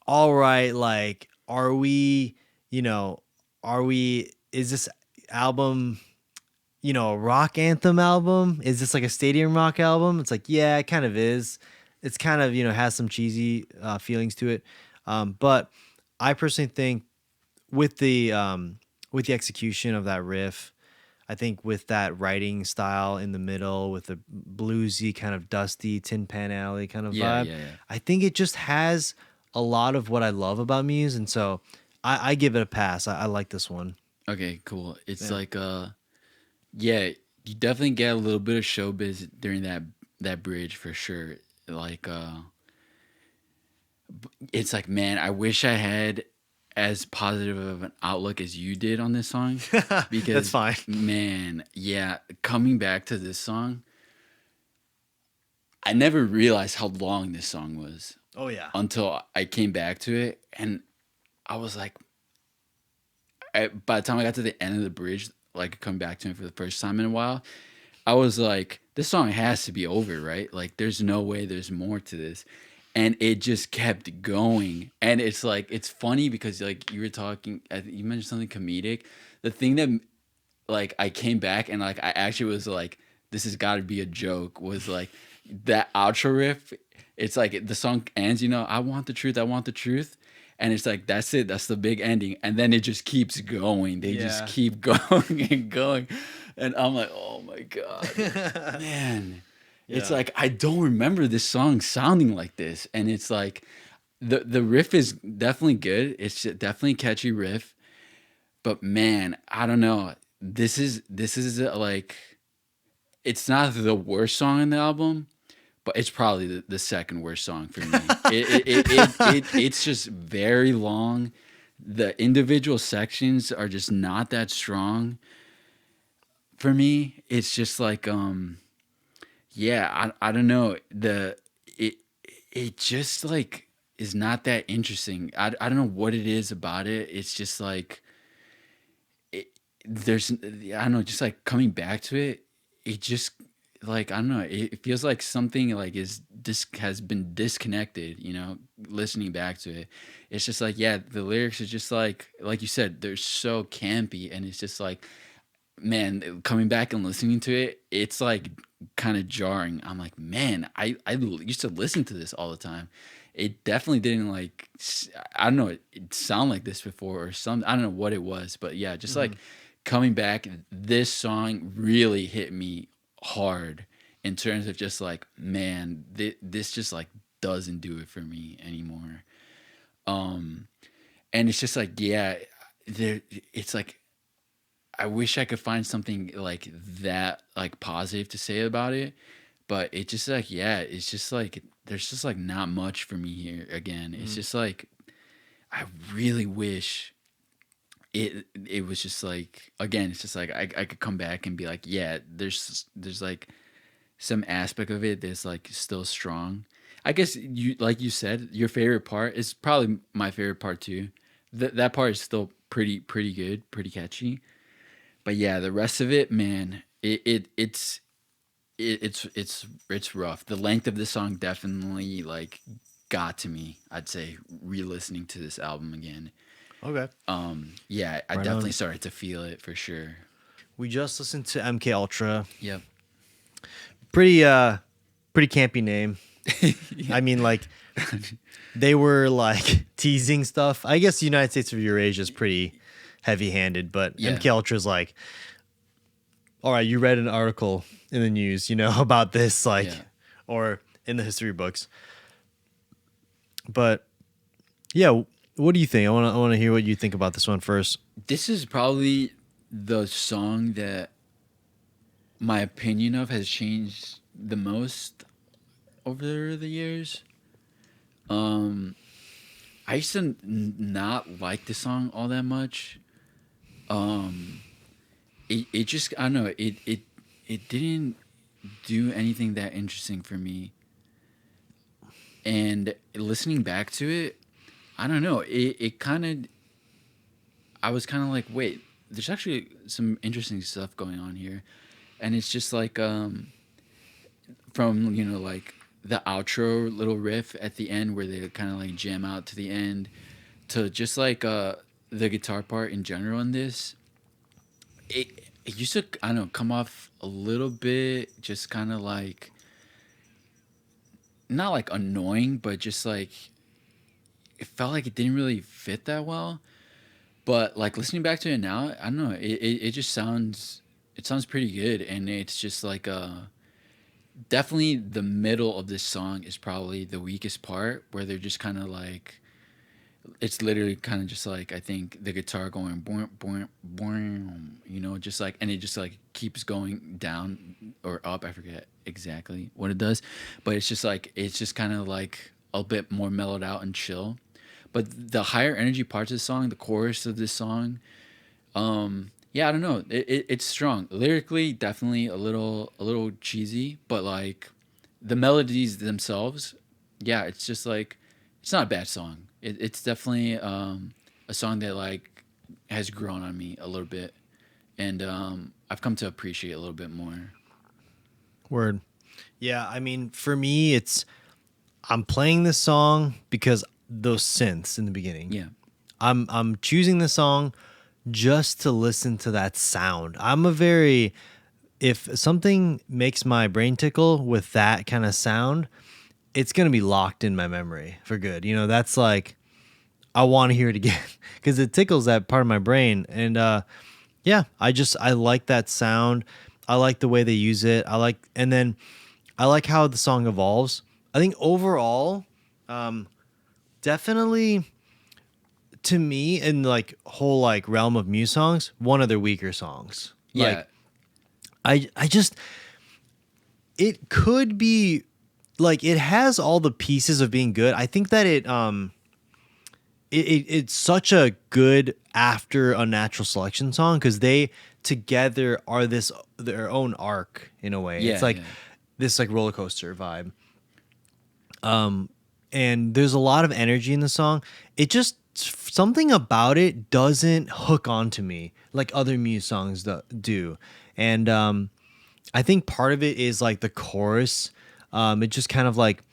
all right, like, are we, you know, is this album, you know, a rock anthem album? Is this like a stadium rock album? It's like, yeah, it kind of is. It's kind of, you know, has some cheesy feelings to it. But I personally think with the execution of that riff, I think with that writing style in the middle, with the bluesy kind of dusty Tin Pan Alley kind of Yeah, vibe, yeah, yeah. I think it just has a lot of what I love about Muse, and so I give it a pass. I like this one. Okay, cool. It's Yeah. like yeah, you definitely get a little bit of showbiz during that bridge for sure. Like it's like, man, I wish I had as positive of an outlook as you did on this song That's because fine. man, yeah, coming back to this song, I never realized how long this song was Oh yeah. until I came back to it and I was like by the time I got to the end of the bridge, like coming back to it for the first time in a while, I was like, this song has to be over, right? Like, there's no way there's more to this. And it just kept going. And it's like, it's funny because, like, you were talking, you mentioned something comedic. The thing that, like, I came back and, like, I actually was like, this has got to be a joke was like that outro riff. It's like the song ends, you know, I want the truth, I want the truth. And it's like, that's it, that's the big ending. And then it just keeps going. They just Yeah. keep going and going. And I'm like, oh my God, man. It's Yeah. like, I don't remember this song sounding like this. And it's like, the riff is definitely good. It's definitely a catchy riff. But man, I don't know. This is like, it's not the worst song in the album, but it's probably the second worst song for me. It's just very long. The individual sections are just not that strong for me. It's just like yeah, I don't know. It it just like is not that interesting. I don't know what it is about it. It's just like it, there's, I don't know, just like coming back to it, it just like, I don't know, it feels like something like has been disconnected, listening back to it. It's just like, yeah, the lyrics are just like you said, they're so campy, and it's just like, man, coming back and listening to it, it's like kind of jarring. I'm like, man, I used to listen to this all the time. It definitely didn't like, I don't know, it sound like this before or some, I don't know what it was, but yeah, just like coming back, this song really hit me hard in terms of just like, man, this just like doesn't do it for me anymore. Um, and it's just like, yeah, there, it's like, I wish I could find something like that, like positive to say about it, but it just like, yeah, it's just like there's just like not much for me here again. It's Mm. just like I really wish it was just like, again, it's just like I could come back and be like, yeah, there's like some aspect of it that's like still strong. I guess you, like you said, your favorite part is probably my favorite part too. That part is still pretty good, pretty catchy. But yeah, the rest of it, man, it's rough. The length of this song definitely like got to me. I'd say re-listening to this album again. Okay. Yeah, I Right definitely on. started to feel it for sure. We just listened to MK Ultra. Yep. Pretty pretty campy name. Yeah. I mean, like, they were like teasing stuff. I guess United States of Eurasia is pretty heavy-handed, but Yeah. MK Ultra is like, all right, you read an article in the news, about this, like, Yeah. or in the history books. But yeah, what do you think? I want to hear what you think about this one first. This is probably the song that my opinion of has changed the most over the years. Um, I used to not like the song all that much. Um, it just, I don't know, it didn't do anything that interesting for me. And listening back to it, I don't know, it kind of, I was kind of like, wait, there's actually some interesting stuff going on here. And it's just like, from, like the outro little riff at the end where they kind of like jam out to the end, to just like the guitar part in general in this, it used to, I don't know, come off a little bit just kind of like, not like annoying, but just like it felt like it didn't really fit that well. But like listening back to it now, I don't know, it just sounds, it sounds pretty good. And it's just like definitely the middle of this song is probably the weakest part, where they're just kind of like, it's literally kind of just like, I think the guitar going boing boing boing, just like, and it just like keeps going down or up. I forget exactly what it does, but it's just like, it's just kind of like a bit more mellowed out and chill. But the higher energy parts of the song, the chorus of this song, yeah, I don't know, it's strong lyrically, definitely a little cheesy, but like the melodies themselves, yeah, it's just like, it's not a bad song. It's definitely a song that like has grown on me a little bit, and I've come to appreciate a little bit more. Word. Yeah, I mean, for me, I'm playing this song because those synths in the beginning. Yeah, I'm choosing the song just to listen to that sound. I'm a very if something makes my brain tickle with that kind of sound, it's gonna be locked in my memory for good. That's like I want to hear it again because it tickles that part of my brain. And yeah, I like that sound. I like the way they use it. And then I like how the song evolves. I think overall, definitely to me in like whole like realm of Muse songs, one of their weaker songs. yeah, Like I just it could be like it has all the pieces of being good. I think that it's such a good after a natural selection song because they together are this their own arc in a way. It's yeah, like yeah, this like roller coaster vibe. And there's a lot of energy in the song. It just something about it doesn't hook onto me like other Muse songs do. And I think part of it is like the chorus. It just kind of like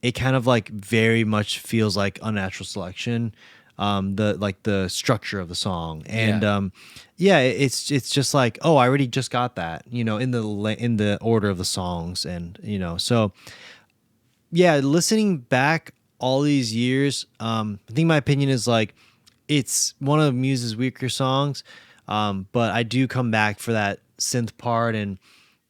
it kind of like very much feels like Unnatural Selection, the like the structure of the song. And Yeah. yeah, it's just like, oh, I already just got that, in in the order of the songs. And so yeah, listening back all these years, I think my opinion is like it's one of Muse's weaker songs, but I do come back for that synth part. And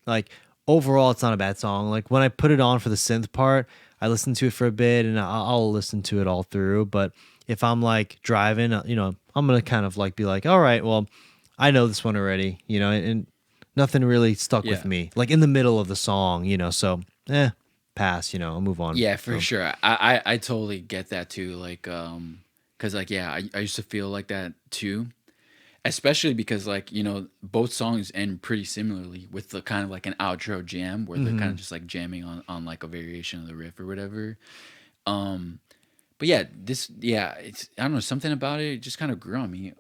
like overall, it's not a bad song. Like when I put it on for the synth part, I listen to it for a bit, and I'll listen to it all through. But if I'm like driving, I'm gonna kind of like be like, all right, well, I know this one already, and nothing really stuck with Yeah. me. Like in the middle of the song, so pass, I'll move on. Yeah, for So sure. I totally get that too. Like, cause like, yeah, I used to feel like that too. Especially because like, both songs end pretty similarly with the kind of like an outro jam where they're kind of just like jamming on like a variation of the riff or whatever. Um, but yeah, it's, I don't know, something about it just kind of grew on me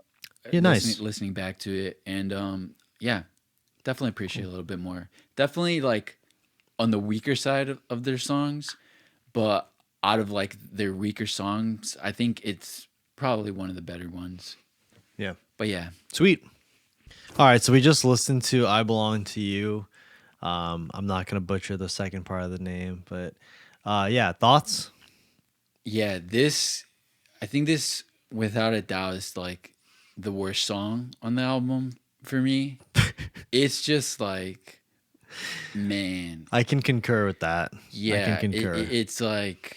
yeah, nice. listening back to it. And, yeah, definitely appreciate Cool. a little bit more. Definitely like on the weaker side of their songs, but out of like their weaker songs, I think it's probably one of the better ones. Yeah. But yeah, Sweet. All right, so we just listened to "I Belong to You." I'm not gonna butcher the second part of the name, but yeah, thoughts? yeah, I think this without a doubt is like the worst song on the album for me. It's just like, man, I can concur with that. I can yeah, concur. it's like,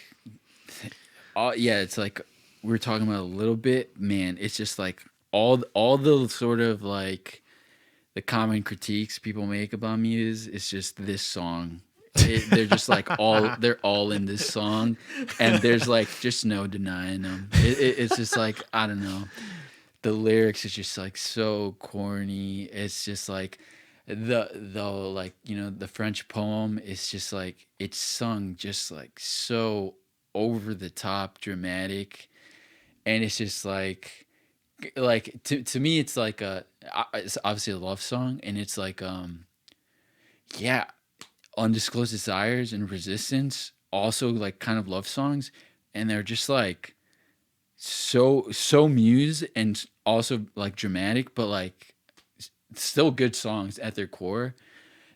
yeah, it's like we were talking about a little bit, man. It's just like all the sort of like the common critiques people make about Muse. It's just this song. They're just like they're all in this song, and there's like just no denying them. It's just like, I don't know. The lyrics is just like so corny. It's just like the like, the French poem is just like it's sung just like so over the top dramatic, and it's just like to me it's like it's obviously a love song, and it's like yeah, undisclosed desires and resistance also like kind of love songs, and they're just like so Muse and also like dramatic, but like still good songs at their core.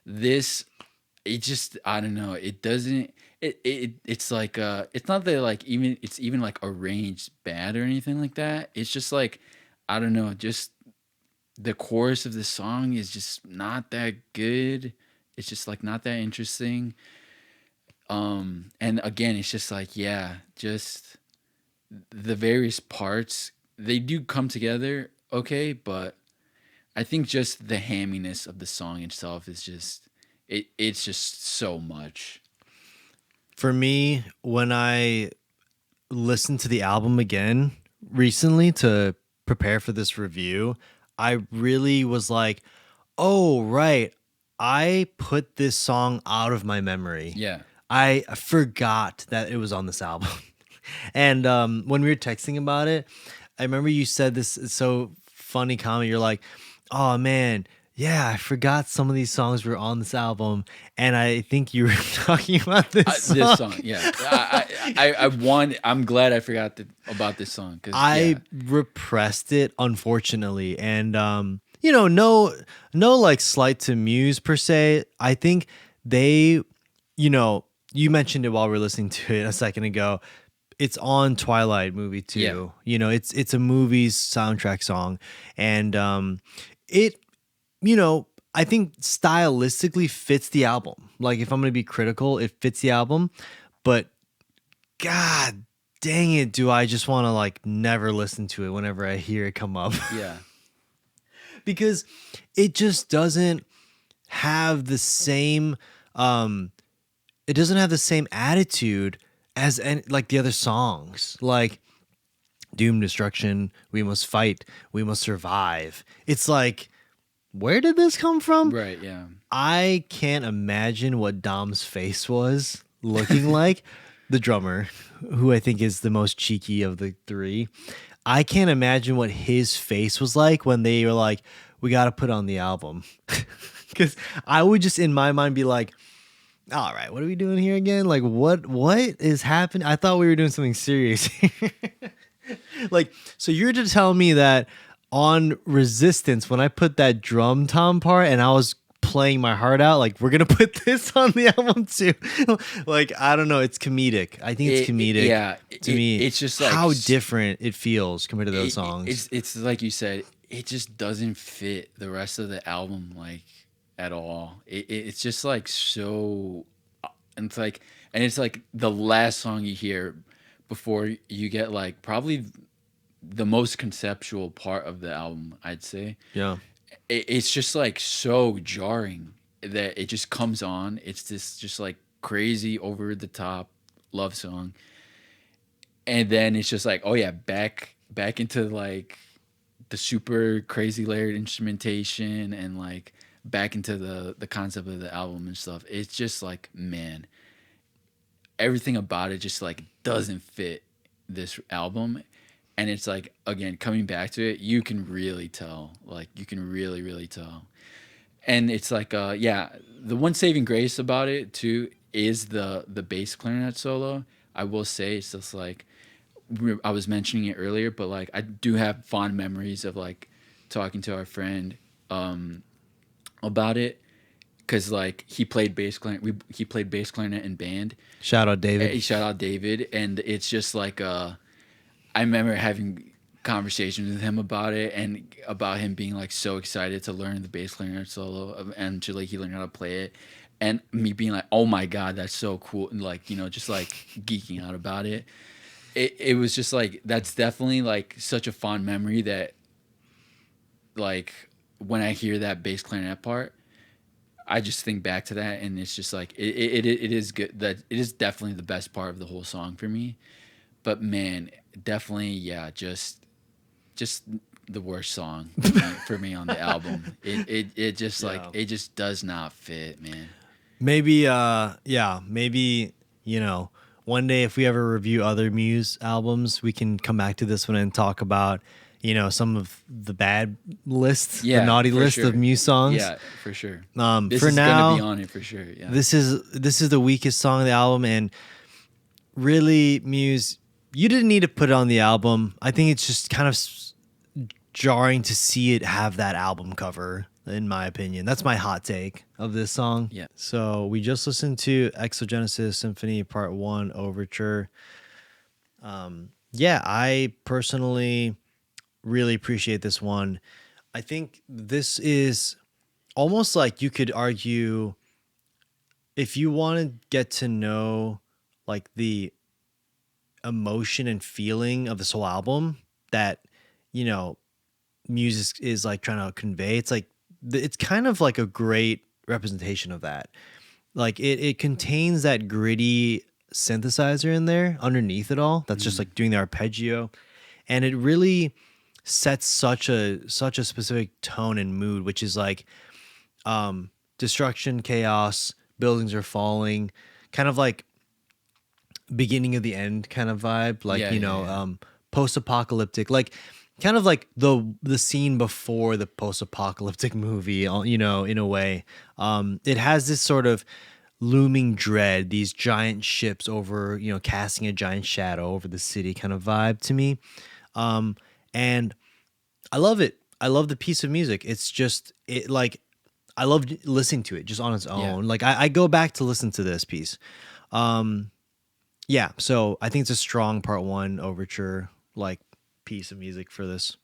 This, it just, I don't know, it doesn't, it's like it's not that like even like arranged bad or anything like that. It's just like, I don't know, just the chorus of the song is just not that good. It's just like not that interesting. And again, it's just like, yeah, just the various parts, they do come together okay, but I think just the hamminess of the song itself is just it's just so much. For me, when I listened to the album again recently to prepare for this review, I really was like, oh, right. I put this song out of my memory. Yeah. I forgot that it was on this album. And when we were texting about it, I remember you said this so funny comment. You're like, oh man, yeah, I forgot some of these songs were on this album. And I think you were talking about this This song. song, yeah. I'm glad I forgot about this song because I yeah, repressed it, unfortunately, and no, like slight to Muse per se. I think they, you mentioned it while we are listening to it a second ago. It's on Twilight movie yeah, too. It's a movie's soundtrack song, and it, I think stylistically fits the album. Like if I'm gonna be critical, it fits the album, but God dang it, do I just want to like never listen to it whenever I hear it come up. yeah, Because it just doesn't have the same it doesn't have the same attitude as like the other songs. Like Doom Destruction, We Must Fight, We Must Survive. It's like, where did this come from? right, yeah, I can't imagine what Dom's face was looking like. the drummer, who I think is the most cheeky of the three. I can't imagine what his face was like when they were like, "We got to put on the album," because I would just in my mind be like, "All right, what are we doing here again? Like, what is happening? I thought we were doing something serious." Like, so you're to tell me that on Resistance, when I put that drum tom part and I was playing my heart out, like we're gonna put this on the album too. Like, I don't know, it's comedic. I think it's comedic Yeah, to me it's just like how different it feels compared to those songs. it's like you said, it just doesn't fit the rest of the album like at all. It's just like so, and it's like the last song you hear before you get like probably the most conceptual part of the album, I'd say. Yeah. It's just like so jarring that it just comes on. It's this just like crazy over the top love song, and then it's just like, oh yeah, back into like the super crazy layered instrumentation and like back into the concept of the album and stuff. It's just like, man, everything about it just like doesn't fit this album. And it's like, again, coming back to it, you can really tell, like you can really tell. And it's like, yeah, the one saving grace about it too is the bass clarinet solo. I will say it's just like, I was mentioning it earlier, but like I do have fond memories of like talking to our friend about it, because like he played bass clarinet. He played bass clarinet in band. Shout out David. Shout out David, and it's just like I remember having conversations with him about it and about him being like so excited to learn the bass clarinet solo, and to like he learned how to play it, and me being like, oh my god, that's so cool, and like, you know, just like geeking out about it. It was just like, that's definitely like such a fond memory that like when I hear that bass clarinet part, I just think back to that, and it's just like it is good. That it is definitely the best part of the whole song for me. But man, definitely, yeah, just the worst song for me on the album. It just like Yeah. it just does not fit, man. Maybe yeah, maybe, you know, one day if we ever review other Muse albums, we can come back to this one and talk about, you know, some of the bad lists, the Yeah, naughty for list of sure. Muse songs. Yeah, for sure. This For is gonna be now, on it for sure. Yeah. this is the weakest song of the album, and really, Muse, you didn't need to put it on the album. I think it's just kind of jarring to see it have that album cover, in my opinion. That's my hot take of this song. Yeah. So we just listened to Exogenesis Symphony Part 1 Overture. Yeah, I personally really appreciate this one. I think this is almost like, you could argue, if you want to get to know like the emotion and feeling of this whole album that, you know, music is like trying to convey, it's like it's kind of like a great representation of that. Like it contains that gritty synthesizer in there underneath it all that's just like doing the arpeggio, and it really sets such a specific tone and mood, which is like destruction, chaos, buildings are falling, kind of like beginning of the end kind of vibe, like, Yeah, you yeah, know, yeah. post-apocalyptic, like kind of like the scene before the post-apocalyptic movie, you know, in a way. It has this sort of looming dread, these giant ships over, you know, casting a giant shadow over the city kind of vibe to me. And I love it. I love the piece of music. It's just, it like, I love listening to it just on its Yeah. own. Like I go back to listen to this piece. Yeah, so I think it's a strong part one overture like piece of music for this.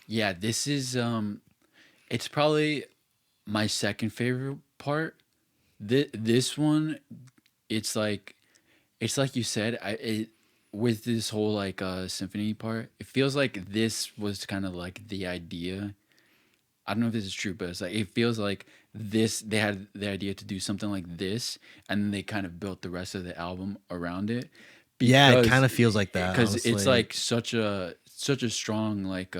Yeah, this is it's probably my second favorite part. This one, it's like you said, with this whole like symphony part, it feels like this was kind of like the idea. I don't know if this is true, but it's like it feels like this, they had the idea to do something like this, and then they kind of built the rest of the album around it, Yeah, it because kind of feels like that, it's honestly. like such a strong like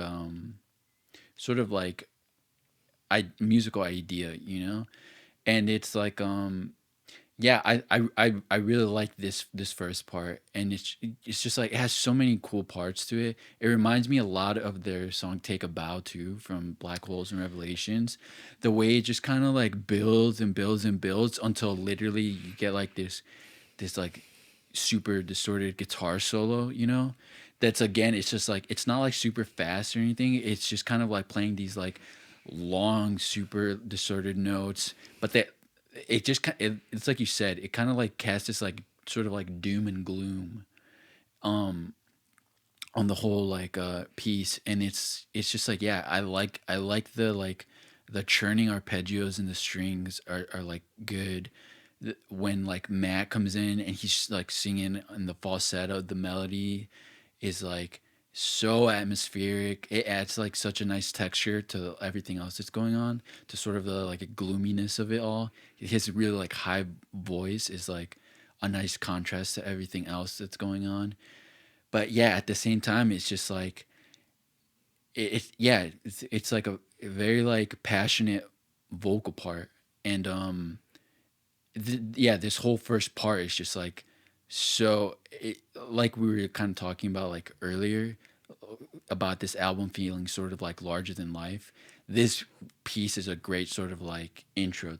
sort of like musical idea, you know. And it's like Yeah, I really like this first part, and it's just like it has so many cool parts to it. It reminds me a lot of their song "Take a Bow" too from Black Holes and Revelations. The way it just kind of like builds and builds and builds until literally you get like this like super distorted guitar solo, you know? That's again, it's just like it's not like super fast or anything. It's just kind of like playing these like long, super distorted notes, but that it just it's like you said, it kind of like casts this like sort of like doom and gloom um on the whole like piece, and it's just like yeah, I like the churning arpeggios and the strings are like good. When like Matt comes in and he's like singing and the falsetto, the melody is like so atmospheric. It adds like such a nice texture to everything else that's going on, to sort of the like gloominess of it all. His really like high voice is like a nice contrast to everything else that's going on. But yeah, at the same time, it's just like it's yeah, it's like a very like passionate vocal part, and yeah, this whole first part is just like so like we were kind of talking about like earlier about this album feeling sort of like larger than life. This piece is a great sort of like intro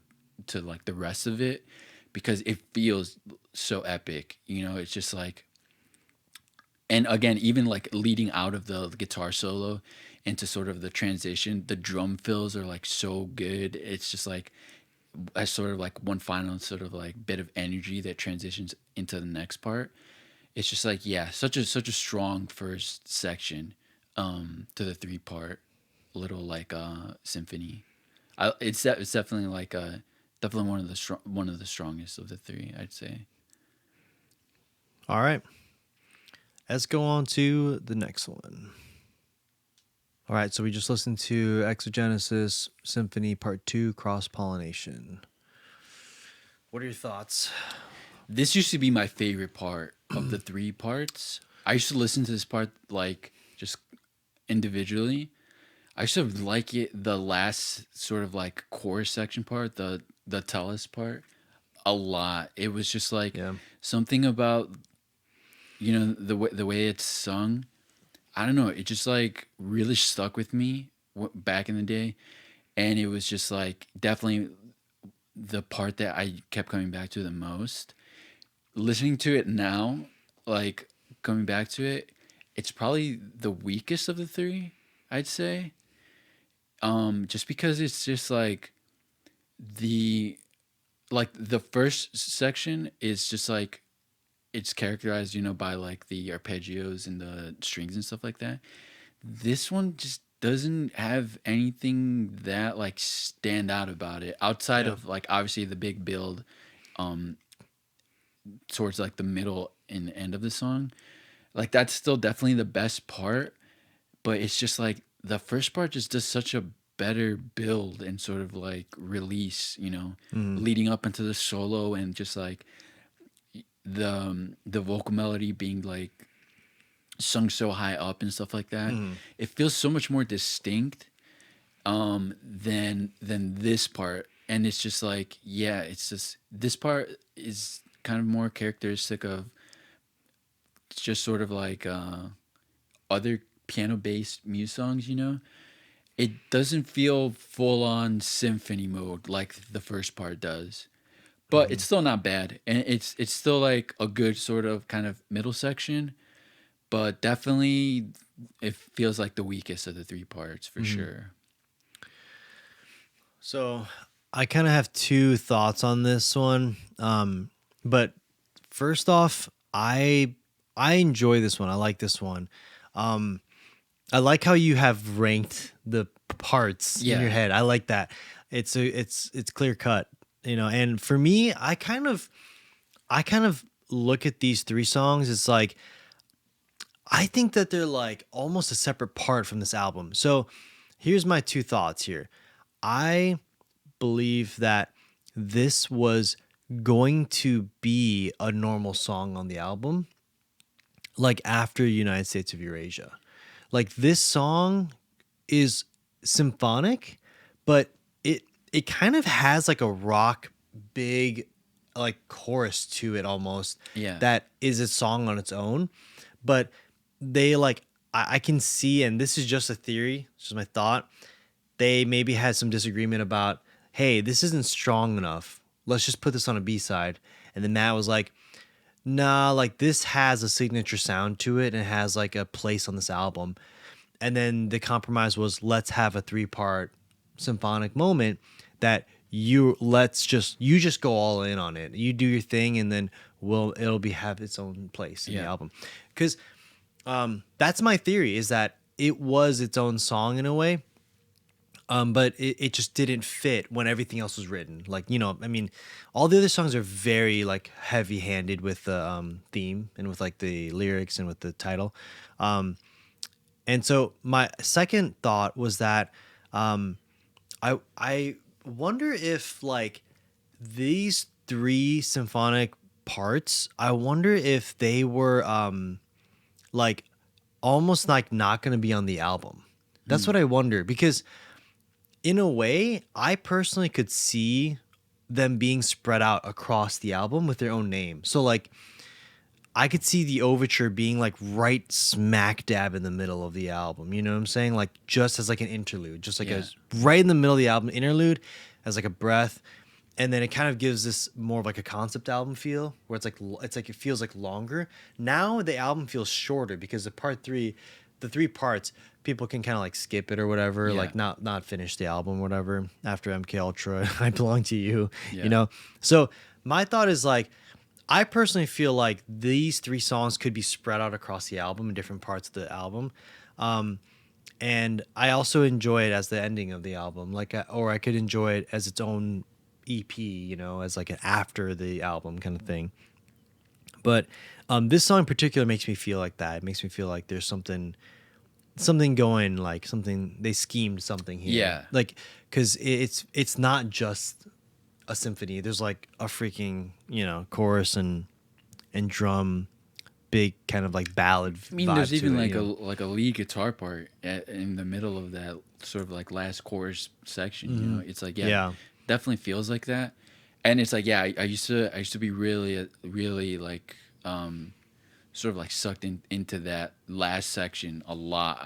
to like the rest of it because it feels so epic. You know, it's just like, and again, even like leading out of the guitar solo into sort of the transition, the drum fills are like so good. It's just like as sort of like one final sort of like bit of energy that transitions into the next part. It's just like yeah, such a strong first section to the three part little like symphony. It's definitely like definitely one of the strongest of the three, I'd say. All right, let's go on to the next one. All right, so we just listened to Exogenesis Symphony Part 2 Cross Pollination. What are your thoughts? This used to be my favorite part of the three parts. I used to listen to this part like just individually. I used to like it the last sort of like chorus section part, the tellus part, a lot. It was just like Yeah. something about the way it's sung. I don't know. It just like really stuck with me back in the day, and it was just like definitely the part that I kept coming back to the most. Listening to it now, like coming back to it, it's probably the weakest of the three, I'd say. Just because it's just the the first section is just like it's characterized, by like the arpeggios and the strings and stuff like that. This one just doesn't have anything that like stand out about it outside Yeah. of like obviously the big build um towards like the middle and end of the song. Like that's still definitely the best part, but it's just like the first part just does such a better build and sort of like release, Mm. leading up into the solo and just like the vocal melody being like sung so high up and stuff like that. Mm. It feels so much more distinct than this part, and it's just like yeah, it's just this part is kind of more characteristic of just sort of like other piano based Muse songs, it doesn't feel full on symphony mode like the first part does, but Mm. it's still not bad, and it's still like a good sort of kind of middle section, but definitely it feels like the weakest of the three parts for Mm. sure. So I kind of have two thoughts on this one. But first off, I enjoy this one. I like this one. Um, I like how you have ranked the parts in your Yeah. head. I like that. It's clear cut, And for me, I kind of look at these three songs. It's like I think that they're like almost a separate part from this album. So here's my two thoughts here. I believe that this was going to be a normal song on the album, like after United States of Eurasia. Like this song is symphonic, but it kind of has like a rock big like chorus to it almost Yeah. that is a song on its own. But they like I can see, and this is just a theory, it's just my thought. They maybe had some disagreement about, hey, this isn't strong enough. Let's just put this on a B side. And then Matt was like, nah, like this has a signature sound to it and has like a place on this album. And then the compromise was, let's have a 3-part symphonic moment that you just go all in on it. You do your thing, and then it'll be have its own place in the Yeah. album. Because that's my theory, is that it was its own song in a way. But it just didn't fit when everything else was written. Like, I mean, all the other songs are very like heavy handed with the theme and with like the lyrics and with the title. And so my second thought was that I wonder if like these 3 symphonic parts, I wonder if they were like almost like not going to be on the album. That's what I wonder, because in a way, I personally could see them being spread out across the album with their own name. So like I could see the overture being like right smack dab in the middle of the album. You know what I'm saying? Like just as like an interlude, just like Yeah. right in the middle of the album, interlude as like a breath. And then it kind of gives this more of like a concept album feel, where it's like it feels like longer. Now the album feels shorter because the 3 parts, people can kind of like skip it or whatever, Yeah. like not finish the album or whatever after MK Ultra. I Belong to You, Yeah. you know. So my thought is like, I personally feel like these 3 songs could be spread out across the album in different parts of the album. And I also enjoy it as the ending of the album, like, or I could enjoy it as its own EP, as like an after the album kind of thing. But this song in particular makes me feel like that. It makes me feel like there's something going, like something they schemed something here. Yeah. Like, because it's not just a symphony. There's like a freaking chorus and drum, big kind of like ballad. I mean, vibe there's to even it, like a lead guitar part in the middle of that sort of like last chorus section. You know, it's like Yeah. definitely feels like that. And it's like I used to be really really like sort of like sucked into that last section a lot.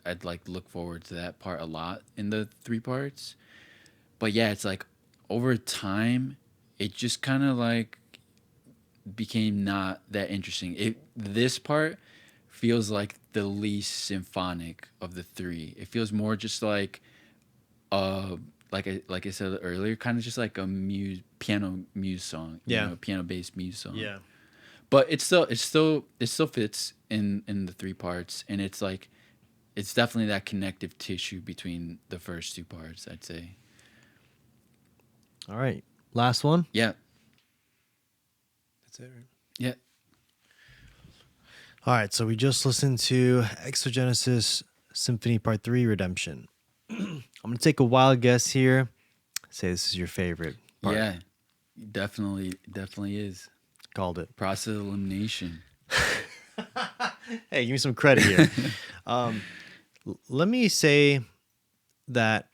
I'd like look forward to that part a lot in the 3 parts. But yeah, it's like over time, it just kind of like became not that interesting. This part feels like the least symphonic of the 3. It feels more just like like I said earlier, kind of just like a piano Muse song, Yeah. piano based Muse song. Yeah. But it still fits in the 3 parts, and it's like it's definitely that connective tissue between the first 2 parts, I'd say. All right. Last one. Yeah. That's it, right? Yeah. All right. So we just listened to Exogenesis Symphony Part 3 Redemption. I'm going to take a wild guess here. Say this is your favorite part. Yeah. Definitely is. Called it. Process of elimination. Hey, give me some credit here. Let me say that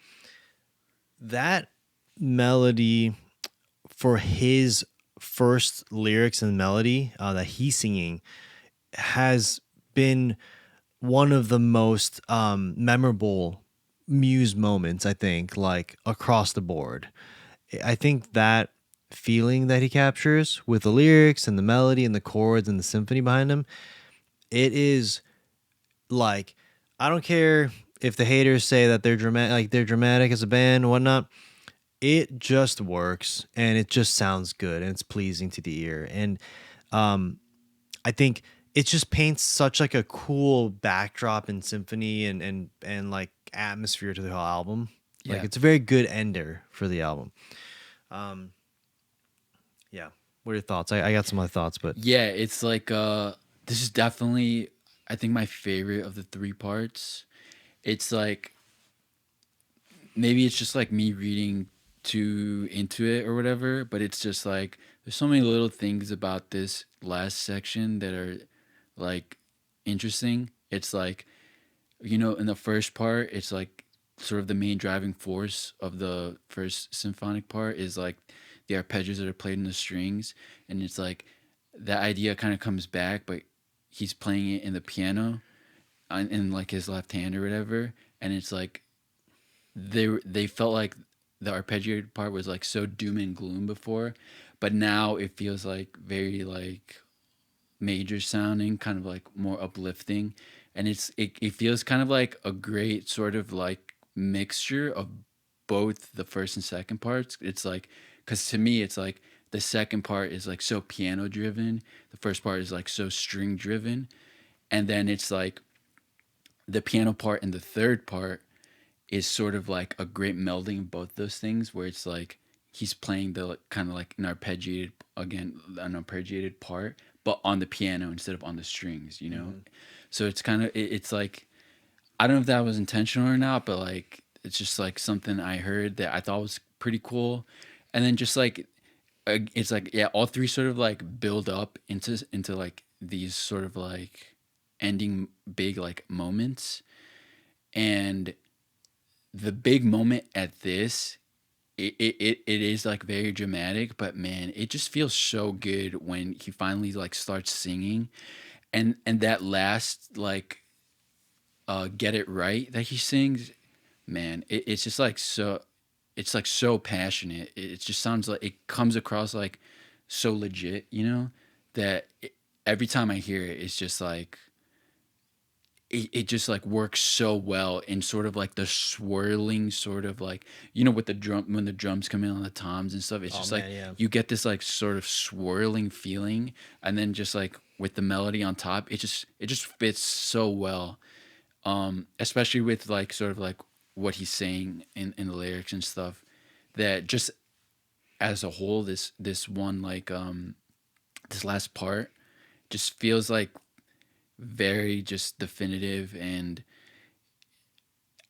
melody, for his first lyrics and melody that he's singing, has been one of the most memorable Muse moments, I think, like across the board. I think that feeling that he captures with the lyrics and the melody and the chords and the symphony behind him, it is like, I don't care if the haters say that they're dramatic as a band and whatnot. It just works, and it just sounds good, and it's pleasing to the ear. And I think it just paints such like a cool backdrop and symphony and like atmosphere to the whole album. Like, Yeah. it's a very good ender for the album. Yeah. What are your thoughts? I got some other thoughts, but Yeah, it's like this is definitely I think my favorite of the 3 parts. It's like maybe it's just like me reading too into it or whatever, but it's just like there's so many little things about this last section that are like interesting. It's like in the first part, it's like sort of the main driving force of the first symphonic part is like the arpeggios that are played in the strings, and it's like that idea kind of comes back, but he's playing it in the piano in like his left hand or whatever, and it's like they felt like the arpeggiated part was like so doom and gloom before, but now it feels like very like major sounding, kind of like more uplifting, and it feels kind of like a great sort of like mixture of both the first and second parts. It's like, because to me it's like the second part is like so piano driven, the first part is like so string driven, and then it's like the piano part and the third part is sort of like a great melding of both those things, where it's like he's playing the kind of like an arpeggiated part, but on the piano instead of on the strings, you know. Mhm. So it's kind of it's like, I don't know if that was intentional or not, but like it's just like something I heard that I thought was pretty cool, and then just like it's like, yeah, all three sort of like build up into like these sort of like ending big like moments, and the big moment at this, it is like very dramatic, but man, it just feels so good when he finally like starts singing, and that last like get it right that he sings, man, it's just like so, it's like so passionate. It just sounds like it comes across like so legit, you know, that every time I hear it, it's just like it just like works so well in sort of like the swirling sort of like, you know, with the drum, when the drums come in on the toms and stuff, it's Oh just like man, yeah. you get this like sort of swirling feeling, and then just like with the melody on top, it just fits so well, especially with like sort of like what he's saying in the lyrics and stuff, that just as a whole, this one like this last part just feels like very just definitive, and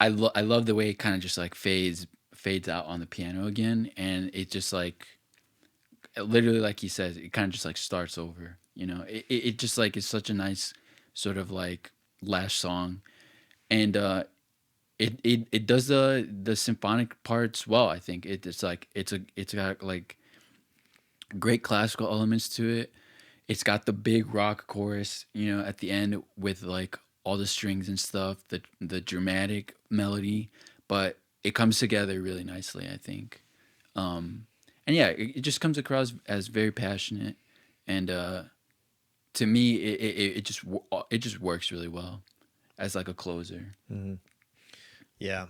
I love the way it kind of just like fades out on the piano again, and it just like literally like he says, it kind of just like starts over, you know. It just like is such a nice sort of like last song, and it does the symphonic parts well. I think it's like it's got like great classical elements to it. It's got the big rock chorus, you know, at the end with like all the strings and stuff, the dramatic melody, but it comes together really nicely, I think. Um, and yeah, it just comes across as very passionate, and to me, it just works really well as like a closer. Mhm. Yeah.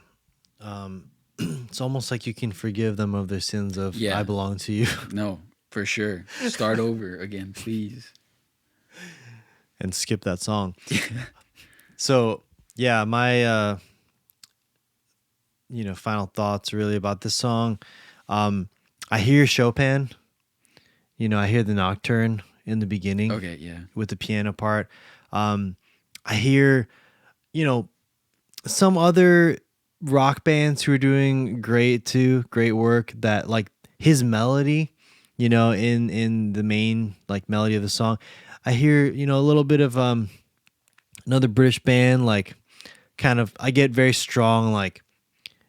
It's almost like you can forgive them of their sins of "I Yeah, belong to you" no, for sure. Start over again, please. and skip that song. So yeah, my final thoughts really about this song. Um, I hear Chopin. I hear the nocturne in the beginning Okay, yeah, with the piano part. Um, I hear, you know, some other rock bands who are doing great too, great work, that like his melody, in the main like melody of the song. I hear, a little bit of another British band, like kind of I get very strong like,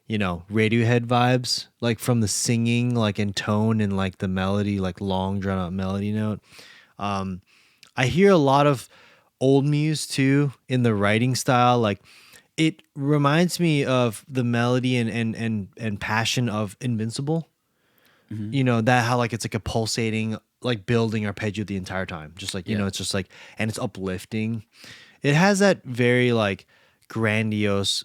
Radiohead vibes, like from the singing, like in tone and like the melody, like long drawn out melody note. Um, I hear a lot of old Muse too in the writing style. Like it reminds me of the melody and passion of Invincible. hmm, That how like it's like a pulsating, like building arpeggio the entire time. Just like, yeah, it's just like, and it's uplifting. It has that very like grandiose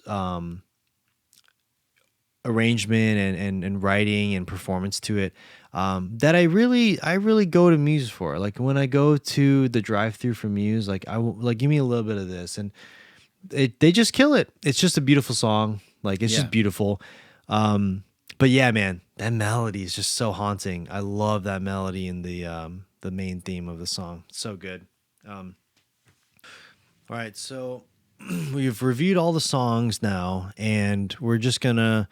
arrangement and writing and performance to it, that I really go to Muse for. Like when I go to the drive through for Muse, like I will like give me a little bit of this, and they just kill it. It's just a beautiful song. Like it's just yeah. beautiful. But yeah, man, that melody is just so haunting. I love that melody in the main theme of the song. So good. Um, all right, so we've reviewed all the songs now, and we're just gonna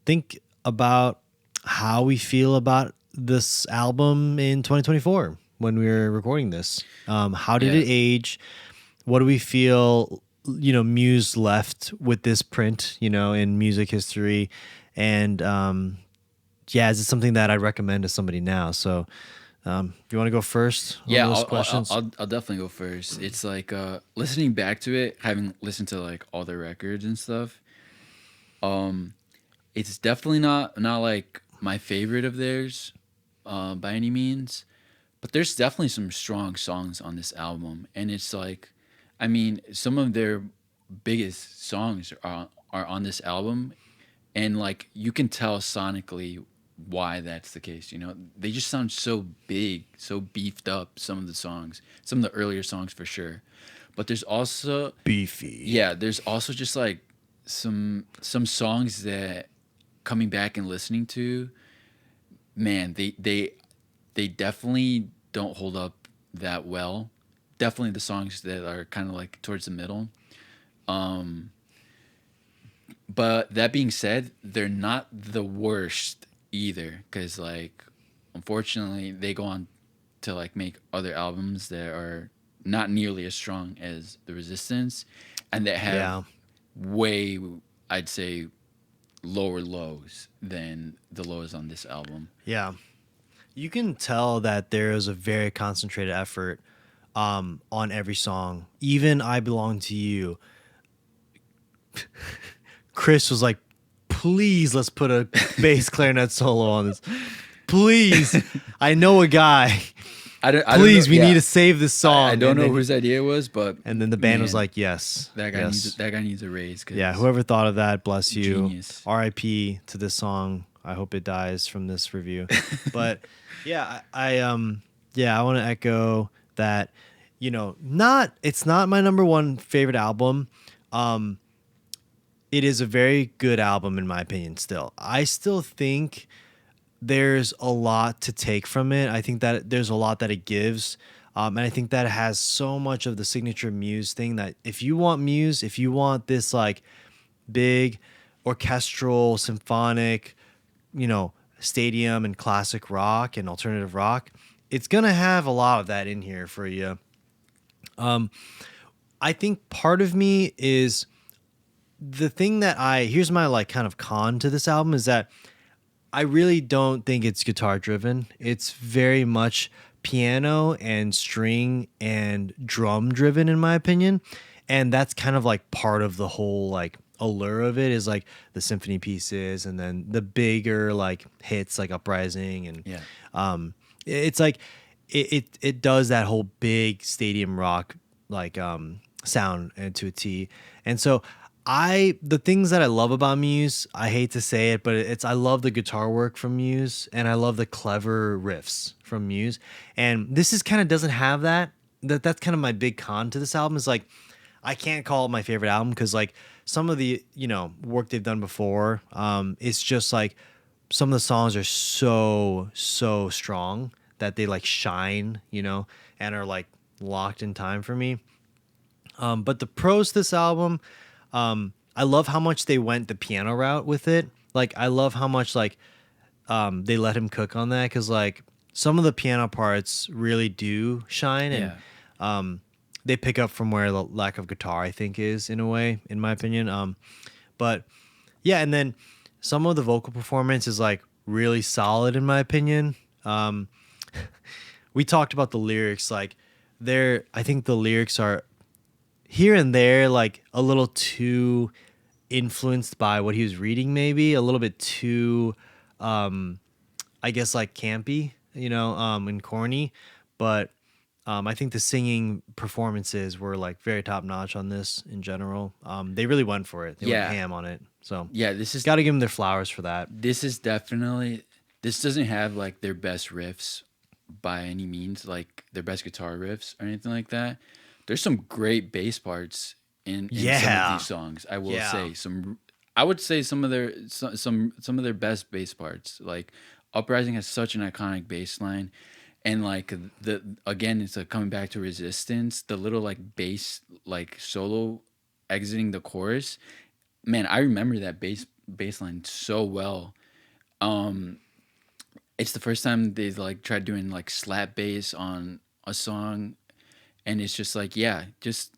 think about how we feel about this album in 2024 when we were recording this. How did Yeah. it age? What do we feel? Muse left with this print, in music history, and yeah, is it something that I'd recommend to somebody now? So, do you want to go first on Yeah, those questions? I'll definitely go first. It's like listening back to it, having listened to like all the records and stuff. Um, it's definitely not like my favorite of theirs, by any means. But there's definitely some strong songs on this album, and it's like, I mean, some of their biggest songs are on this album, and like you can tell sonically why that's the case. You know, they just sound so big, so beefed up. Some of the songs, some of the earlier songs for sure, but there's also, Beefy. yeah, there's also just like some songs that coming back and listening to, man, they definitely don't hold up that well. Definitely the songs that are kind of like towards the middle. Um, but that being said, they're not the worst either, because like unfortunately they go on to like make other albums that are not nearly as strong as the Resistance, and that have Yeah. way, I'd say, lower lows than the lows on this album. Yeah. You can tell that there is a very concentrated effort on every song. Even I Belong to You. Chris was like, please, let's put a bass clarinet solo on this. Please. I know a guy. I don't know. Please, we need Yeah, to save this I song. don't know whose idea it was, but And then the band was man, like, yes, that guy yes. needs a raise. Cause Yeah, whoever thought of that, bless you. genius. R.I.P. to this song. I hope it dies from this review. But yeah, I want to echo that. It's not my number one favorite album. Um, it is a very good album in my opinion. Still, I still think there's a lot to take from it. I think that there's a lot that it gives. And I think that it has so much of the signature Muse thing that if you want Muse, if you want this like big orchestral, symphonic, stadium and classic rock and alternative rock, it's going to have a lot of that in here for you. I think part of me is the thing that here's my like kind of con to this album is that I really don't think it's guitar driven. It's very much piano and string and drum driven in my opinion. And that's kind of like part of the whole like allure of it is like the symphony pieces and then the bigger like hits like Uprising and Yeah. it's like it does that whole big stadium rock like sound and to a T. And so the things that I love about Muse, I hate to say it, but I love the guitar work from Muse and I love the clever riffs from Muse. And this is kind of doesn't have that. That's kind of my big con to this album is like I can't call it my favorite album because like some of the work they've done before, it's just like some of the songs are so strong that they like shine, and are like locked in time for me. But the pros to this album, I love how much they went the piano route with it. Like I love how much like they let him cook on that because like some of the piano parts really do shine and Yeah. they pick up from where the lack of guitar I think is in a way, in my opinion. But yeah, and then some of the vocal performance is like really solid in my opinion. We talked about the lyrics, like I think the lyrics are here and there like a little too influenced by what he was reading, maybe a little bit too I guess like campy, and corny. But I think the singing performances were like very top notch on this in general. They really went for it. They went Yeah. ham on it. So Yeah. got to give them their flowers for that. This is definitely, this doesn't have like their best riffs by any means, like their best guitar riffs or anything like that. There's some great bass parts in some of Yeah. these songs. I will Yeah. say some. I would say some of their some of their best bass parts. Like Uprising has such an iconic bass line, and like the again, it's like coming back to Resistance. The little like bass like solo exiting the chorus. Man, I remember that bass line so well. Um, it's the first time they like tried doing like slap bass on a song, and it's just like, yeah, just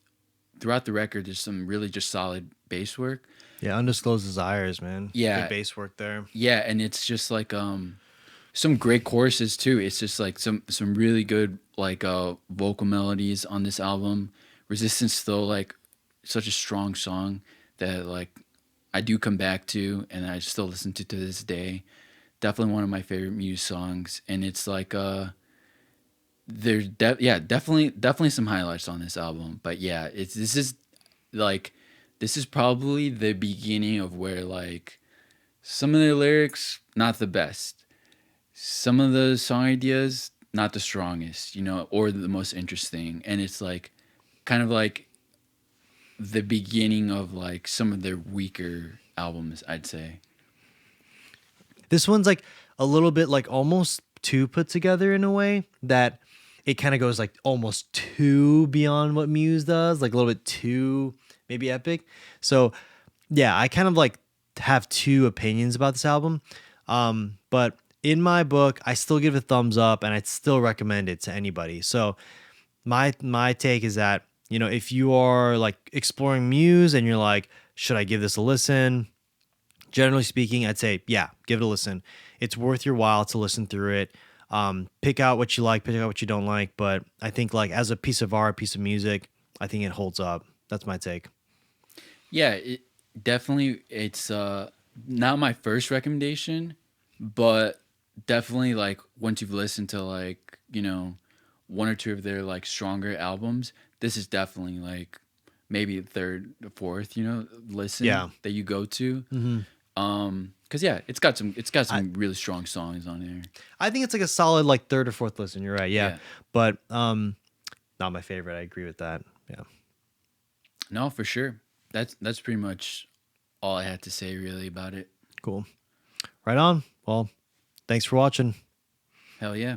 throughout the record there's some really just solid bass work. Yeah, undisclosed desires, man. Good Yeah, bass work there. yeah, and it's just like some great choruses too. It's just like some really good like vocal melodies on this album. Resistance though, like such a strong song that like I do come back to and I still listen to this day. Definitely one of my favorite Muse songs, and it's like yeah, definitely some highlights on this album. But yeah, it's like this is probably the beginning of where like some of the lyrics not the best, some of the song ideas not the strongest, you know, or the most interesting, and it's like kind of like the beginning of like some of their weaker albums, I'd say. This one's like a little bit like almost too put together in a way that it kind of goes like almost too beyond what Muse does, like a little bit too maybe epic. So yeah, I kind of like have two opinions about this album. But in my book, I still give it a thumbs up and I'd still recommend it to anybody. So my take is that, you know, if you are like exploring Muse and you're like, should I give this a listen? Generally speaking, I'd say, yeah, give it a listen. It's worth your while to listen through it. Pick out what you like, pick out what you don't like. But I think like as a piece of art, piece of music, I think it holds up. That's my take. Yeah, it definitely it's not my first recommendation, but definitely like once you've listened to like, you know, one or two of their like stronger albums, this is definitely like maybe third, fourth, you know, listen Yeah. that you go to. Hmm. Cause yeah, it's got I, some really strong songs on there. I think it's like a solid like third or fourth listen. You're right. Yeah. Yeah. But not my favorite. I agree with that. Yeah. No, for sure. That's pretty much all I had to say really about it. Cool. Right on. Well, thanks for watching. Hell yeah.